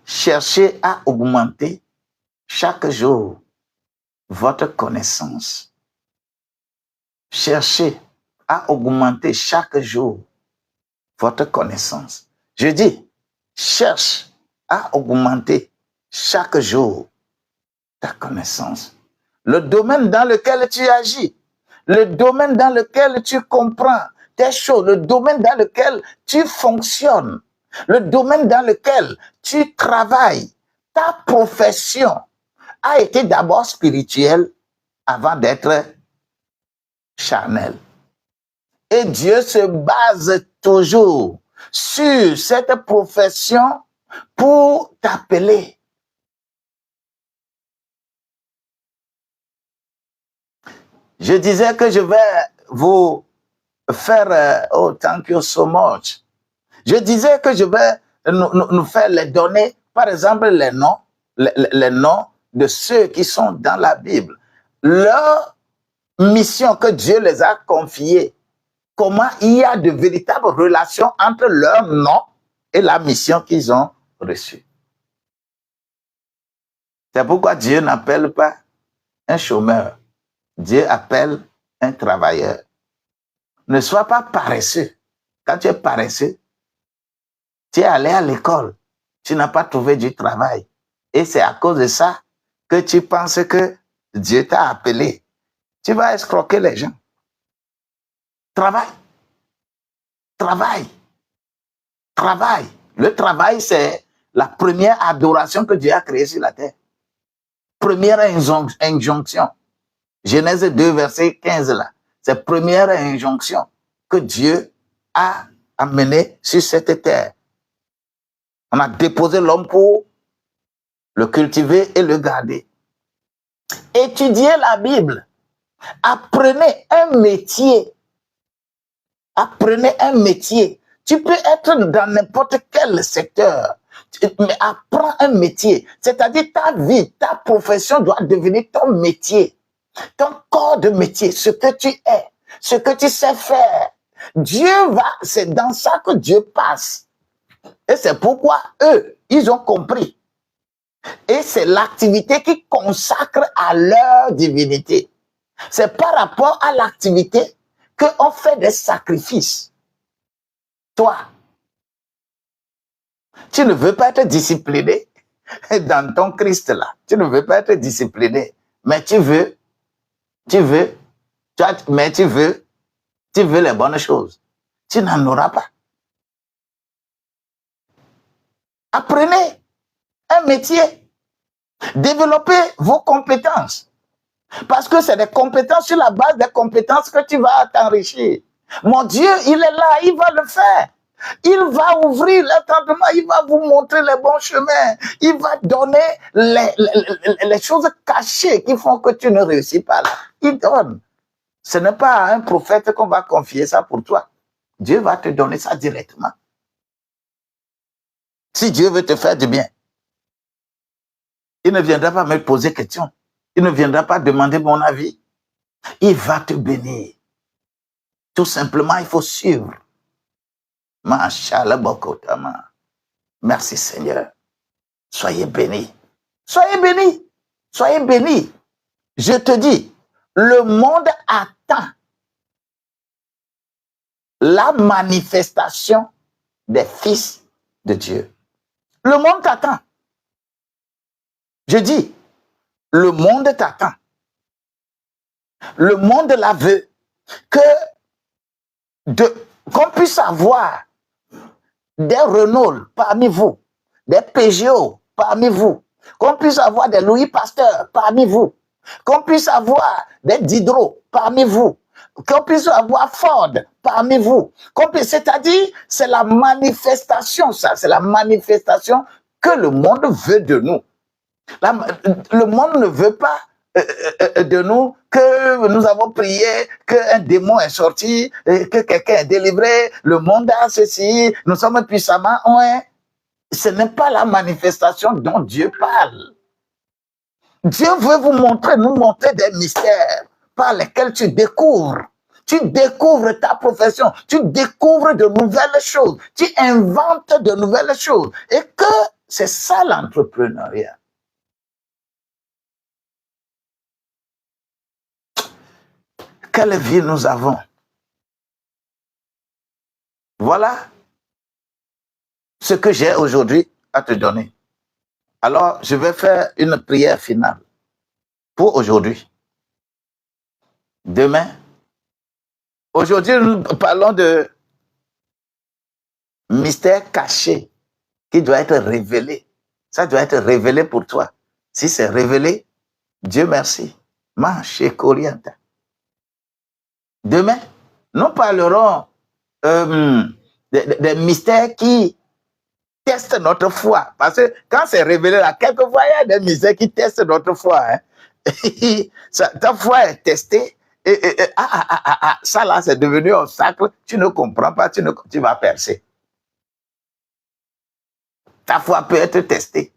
Cherchez à augmenter chaque jour votre connaissance. Cherchez à augmenter chaque jour votre connaissance. Je dis, cherche à augmenter chaque jour ta connaissance. Le domaine dans lequel tu agis, le domaine dans lequel tu comprends tes choses, le domaine dans lequel tu fonctionnes, le domaine dans lequel tu travailles, ta profession a été d'abord spirituelle avant d'être charnelle. Et Dieu se base toujours sur cette profession pour t'appeler. Je disais que je vais vous faire, oh, thank you so much. Je disais que je vais nous faire les données, par exemple, les noms de ceux qui sont dans la Bible. Leur mission que Dieu les a confiée, comment il y a de véritables relations entre leur nom et la mission qu'ils ont reçue. C'est pourquoi Dieu n'appelle pas un chômeur. Dieu appelle un travailleur. Ne sois pas paresseux. Quand tu es paresseux, tu es allé à l'école, tu n'as pas trouvé du travail. Et c'est à cause de ça que tu penses que Dieu t'a appelé. Tu vas escroquer les gens. Travaille. Travaille. Travaille. Le travail, c'est la première adoration que Dieu a créée sur la terre. Première injonction. Genèse 2, verset 15 là. C'est première injonction que Dieu a amenée sur cette terre. On a déposé l'homme pour le cultiver et le garder. Étudiez la Bible. Apprenez un métier. Apprenez un métier. Tu peux être dans n'importe quel secteur, mais apprends un métier. C'est-à-dire ta vie, ta profession doit devenir ton métier. Ton corps de métier, ce que tu es, ce que tu sais faire. Dieu va, c'est dans ça que Dieu passe. Et c'est pourquoi eux, ils ont compris. Et c'est l'activité qui consacre à leur divinité. C'est par rapport à l'activité qu'on fait des sacrifices. Toi, tu ne veux pas être discipliné dans ton Christ là. Tu ne veux pas être discipliné, mais tu veux les bonnes choses. Tu n'en auras pas. Apprenez un métier. Développez vos compétences. Parce que c'est des compétences, sur la base des compétences que tu vas t'enrichir. Mon Dieu, il est là, il va le faire. Il va ouvrir l'entendement, il va vous montrer les bons chemins. Il va donner les choses cachées qui font que tu ne réussis pas là. Il donne. Ce n'est pas à un prophète qu'on va confier ça pour toi. Dieu va te donner ça directement. Si Dieu veut te faire du bien, il ne viendra pas me poser question. Il ne viendra pas demander mon avis. Il va te bénir. Tout simplement, il faut suivre. Merci Seigneur. Soyez bénis. Soyez bénis. Soyez bénis. Je te dis, le monde attend la manifestation des fils de Dieu. Le monde t'attend. Je dis, le monde t'attend. Le monde la veut. Qu'on puisse avoir des Renault parmi vous, des Peugeot parmi vous, qu'on puisse avoir des Louis Pasteur parmi vous, qu'on puisse avoir des Diderot parmi vous, qu'on puisse avoir Ford parmi vous, c'est-à-dire c'est la manifestation, ça, c'est la manifestation que le monde veut de nous. Le monde ne veut pas de nous que nous avons prié, qu'un démon est sorti, que quelqu'un est délivré, le monde a ceci, nous sommes puissamment, ouais. Ce n'est pas la manifestation dont Dieu parle. Dieu veut nous montrer des mystères par lesquels tu découvres ta profession, tu découvres de nouvelles choses, tu inventes de nouvelles choses, et que c'est ça l'entrepreneuriat. Quelle vie nous avons? Voilà ce que j'ai aujourd'hui à te donner. Alors, je vais faire une prière finale pour aujourd'hui. Demain, aujourd'hui, nous parlons de mystère caché qui doit être révélé. Ça doit être révélé pour toi. Si c'est révélé, Dieu merci. Demain, nous parlerons des mystères qui testent notre foi. Parce que quand c'est révélé là, quelquefois, il y a des mystères qui testent notre foi. Hein. Ta foi est testée. Ça là, c'est devenu un obstacle. Tu ne comprends pas, tu vas percer. Ta foi peut être testée.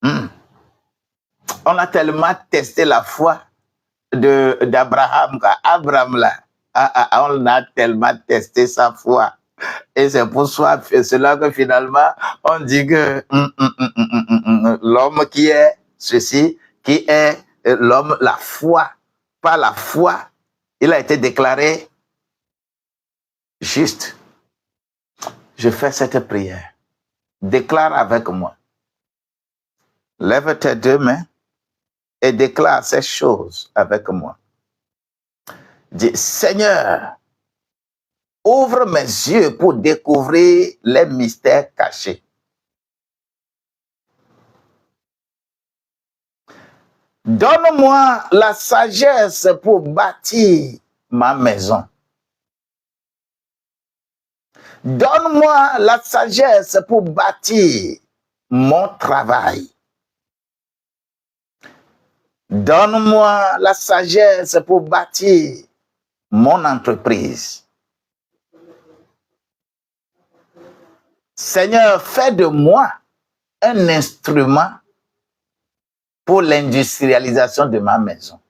On a tellement testé la foi d'Abraham. Abraham là, on a tellement testé sa foi. Et c'est pour cela que finalement, on dit que l'homme qui est ceci, qui est l'homme, la foi, par la foi, il a été déclaré juste. Je fais cette prière. Déclare avec moi. Lève tes deux mains et déclare ces choses avec moi. Dis, Seigneur, ouvre mes yeux pour découvrir les mystères cachés. Donne-moi la sagesse pour bâtir ma maison. Donne-moi la sagesse pour bâtir mon travail. Donne-moi la sagesse pour bâtir mon entreprise. Seigneur, fais de moi un instrument pour l'industrialisation de ma maison.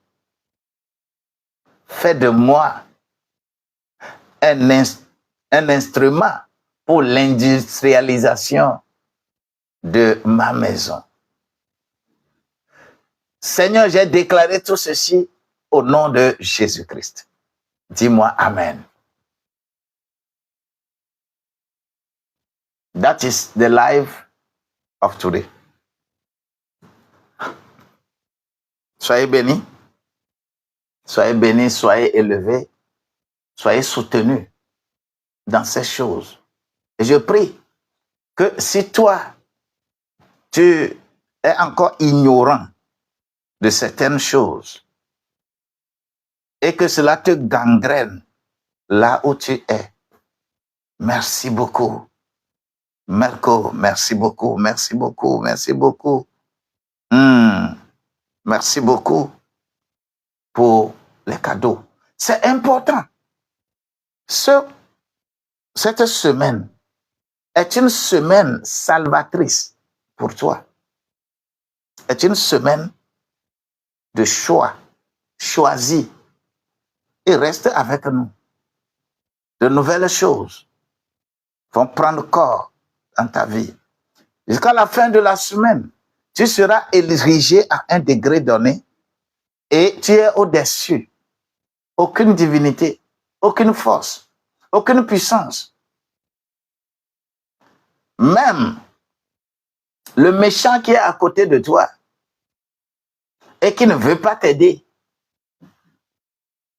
Fais de moi un instrument pour l'industrialisation de ma maison. Seigneur, j'ai déclaré tout ceci au nom de Jésus-Christ. Dis-moi Amen. That is the life of today. Soyez bénis, soyez élevés, soyez soutenus dans ces choses. Et je prie que si toi, tu es encore ignorant de certaines choses et que cela te gangrène là où tu es, merci beaucoup. Marco, merci beaucoup, merci beaucoup, merci beaucoup. Merci beaucoup pour les cadeaux. C'est important. Cette semaine est une semaine salvatrice pour toi. Est une semaine de choix. Choisis et reste avec nous. De nouvelles choses vont prendre corps dans ta vie. Jusqu'à la fin de la semaine, tu seras érigé à un degré donné et tu es au-dessus. Aucune divinité, aucune force, aucune puissance. Même le méchant qui est à côté de toi et qui ne veut pas t'aider,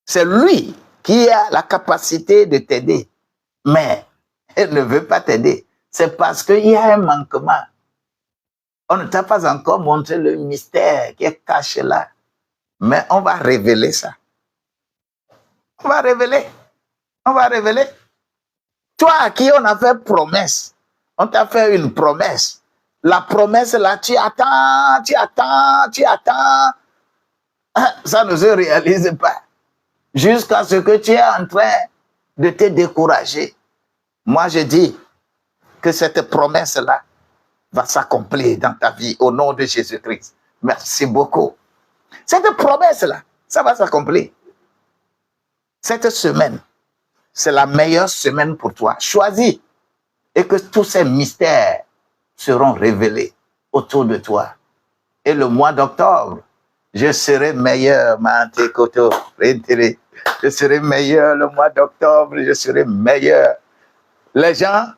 c'est lui qui a la capacité de t'aider, mais il ne veut pas t'aider. C'est parce qu'il y a un manquement. On ne t'a pas encore montré le mystère qui est caché là. Mais on va révéler ça. On va révéler. On va révéler. Toi à qui on a fait promesse, on t'a fait une promesse. La promesse là, tu attends. Ça ne se réalise pas. Jusqu'à ce que tu es en train de te décourager. Moi, je dis que cette promesse-là va s'accomplir dans ta vie au nom de Jésus-Christ. Merci beaucoup. Cette promesse-là, ça va s'accomplir. Cette semaine, c'est la meilleure semaine pour toi. Choisis et que tous ces mystères seront révélés autour de toi. Et le mois d'octobre, je serai meilleur, je serai meilleur le mois d'octobre, je serai meilleur. Les gens,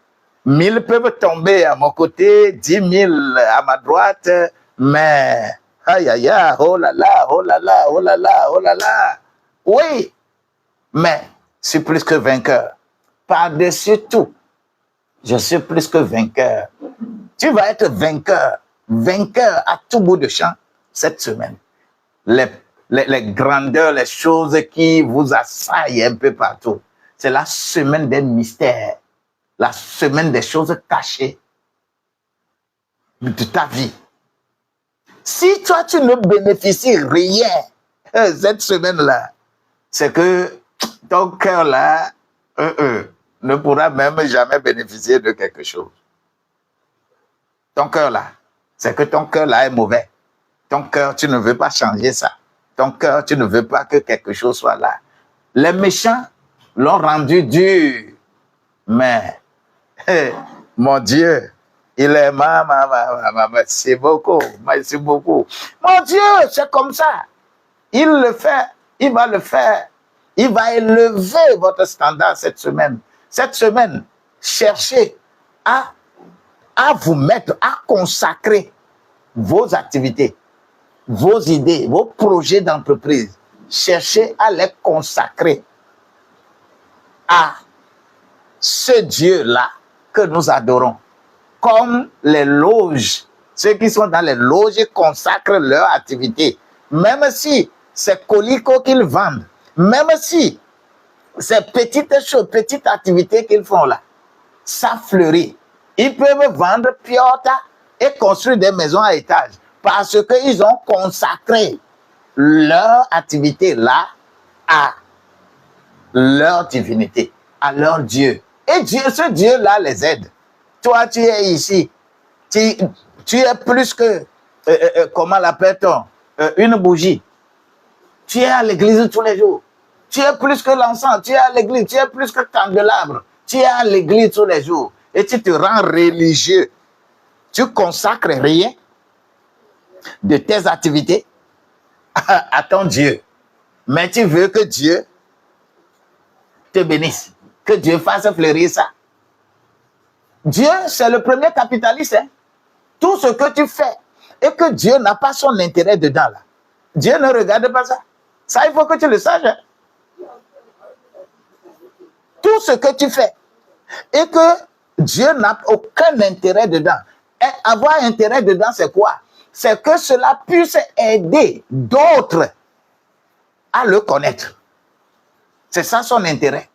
1000 peuvent tomber à mon côté, 10 000 à ma droite, mais aïe aïe aïe, oh là là, oh là là, oh là là, oh là là. Oui, mais je suis plus que vainqueur. Par-dessus tout, je suis plus que vainqueur. Tu vas être vainqueur vainqueur à tout bout de champ cette semaine. Les grandeurs, les choses qui vous assaillent un peu partout. C'est la semaine des mystères, la semaine des choses cachées de ta vie. Si toi, tu ne bénéficies rien cette semaine-là, c'est que ton cœur-là ne pourra même jamais bénéficier de quelque chose. Ton cœur-là, c'est que ton cœur-là est mauvais. Ton cœur, tu ne veux pas changer ça. Ton cœur, tu ne veux pas que quelque chose soit là. Les méchants l'ont rendu dur. Mais, mon Dieu, il est merci beaucoup, merci beaucoup. Mon Dieu, c'est comme ça. Il le fait, il va le faire. Il va élever votre standard cette semaine. Cette semaine, cherchez à vous mettre, à consacrer vos activités, vos idées, vos projets d'entreprise. Cherchez à les consacrer à ce Dieu-là que nous adorons. Comme les loges, ceux qui sont dans les loges consacrent leur activité. Même si c'est colico qu'ils vendent, même si ces petites choses, petites activités qu'ils font là, ça fleurit. Ils peuvent vendre piota et construire des maisons à étage parce qu'ils ont consacré leur activité là à leur divinité, à leur Dieu. Et Dieu, ce Dieu-là les aide. Toi, tu es ici. Tu es plus que, comment l'appelle-t-on, une bougie. Tu es à l'église tous les jours. Tu es plus que l'encens. Tu es à l'église. Tu es plus que candélabre. Tu es à l'église tous les jours. Et tu te rends religieux. Tu consacres rien de tes activités à ton Dieu. Mais tu veux que Dieu te bénisse. Que Dieu fasse fleurir ça. Dieu, c'est le premier capitaliste. Hein? Tout ce que tu fais et que Dieu n'a pas son intérêt dedans là. Dieu ne regarde pas ça. Ça, il faut que tu le saches. Hein? Tout ce que tu fais et que Dieu n'a aucun intérêt dedans. Et avoir intérêt dedans, c'est quoi? C'est que cela puisse aider d'autres à le connaître. C'est ça son intérêt.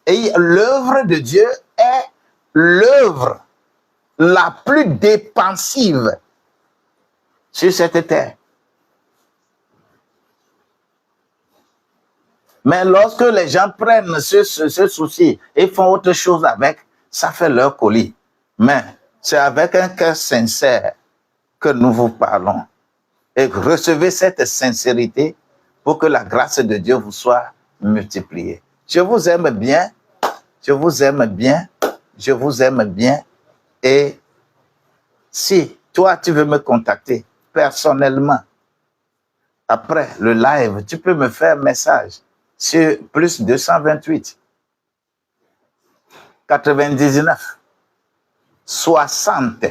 Et l'œuvre de Dieu est l'œuvre la plus dépensive sur cette terre. Mais lorsque les gens prennent ce souci et font autre chose avec, ça fait leur colis. Mais c'est avec un cœur sincère que nous vous parlons. Et recevez cette sincérité pour que la grâce de Dieu vous soit multipliée. Je vous aime bien. Je vous aime bien. Je vous aime bien. Et si toi, tu veux me contacter personnellement, après le live, tu peux me faire un message sur plus 228 99 60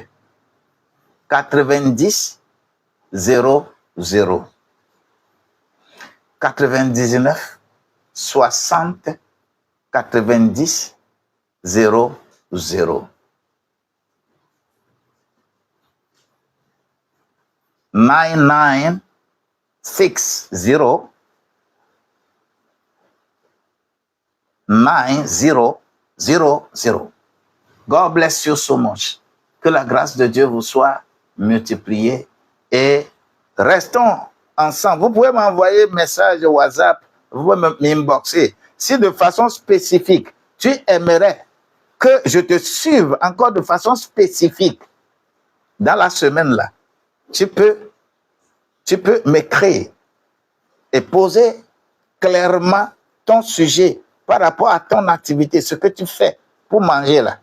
90 00 99 60 90 00 99 60 9000. God bless you so much. Que la grâce de Dieu vous soit multipliée et restons ensemble. Vous pouvez m'envoyer un message WhatsApp, vous pouvez m'inboxer. Si de façon spécifique, tu aimerais que je te suive encore de façon spécifique dans la semaine là, tu peux m'écrire et poser clairement ton sujet par rapport à ton activité, ce que tu fais pour manger là.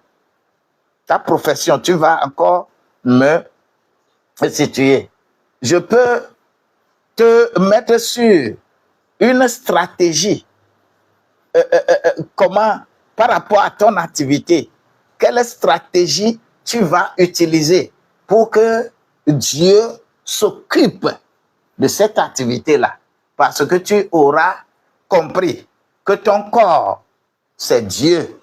Ta profession, tu vas encore me situer. Je peux te mettre sur une stratégie. Comment, par rapport à ton activité, quelle stratégie tu vas utiliser pour que Dieu s'occupe de cette activité-là. Parce que tu auras compris que ton corps, c'est Dieu.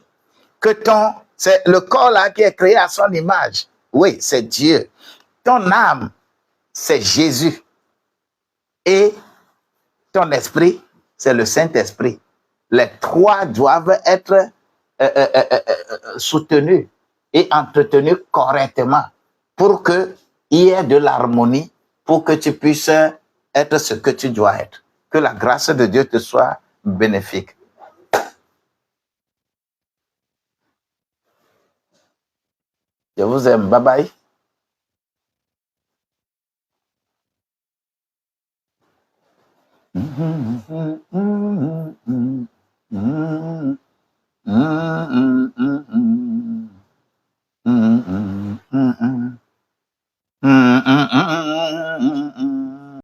Que ton C'est le corps là qui est créé à son image. Oui, c'est Dieu. Ton âme, c'est Jésus. Et ton esprit, c'est le Saint-Esprit. Les trois doivent être soutenus et entretenus correctement pour qu'il y ait de l'harmonie, pour que tu puisses être ce que tu dois être. Que la grâce de Dieu te soit bénéfique. Je vous aime. Bye bye. Mm-hmm.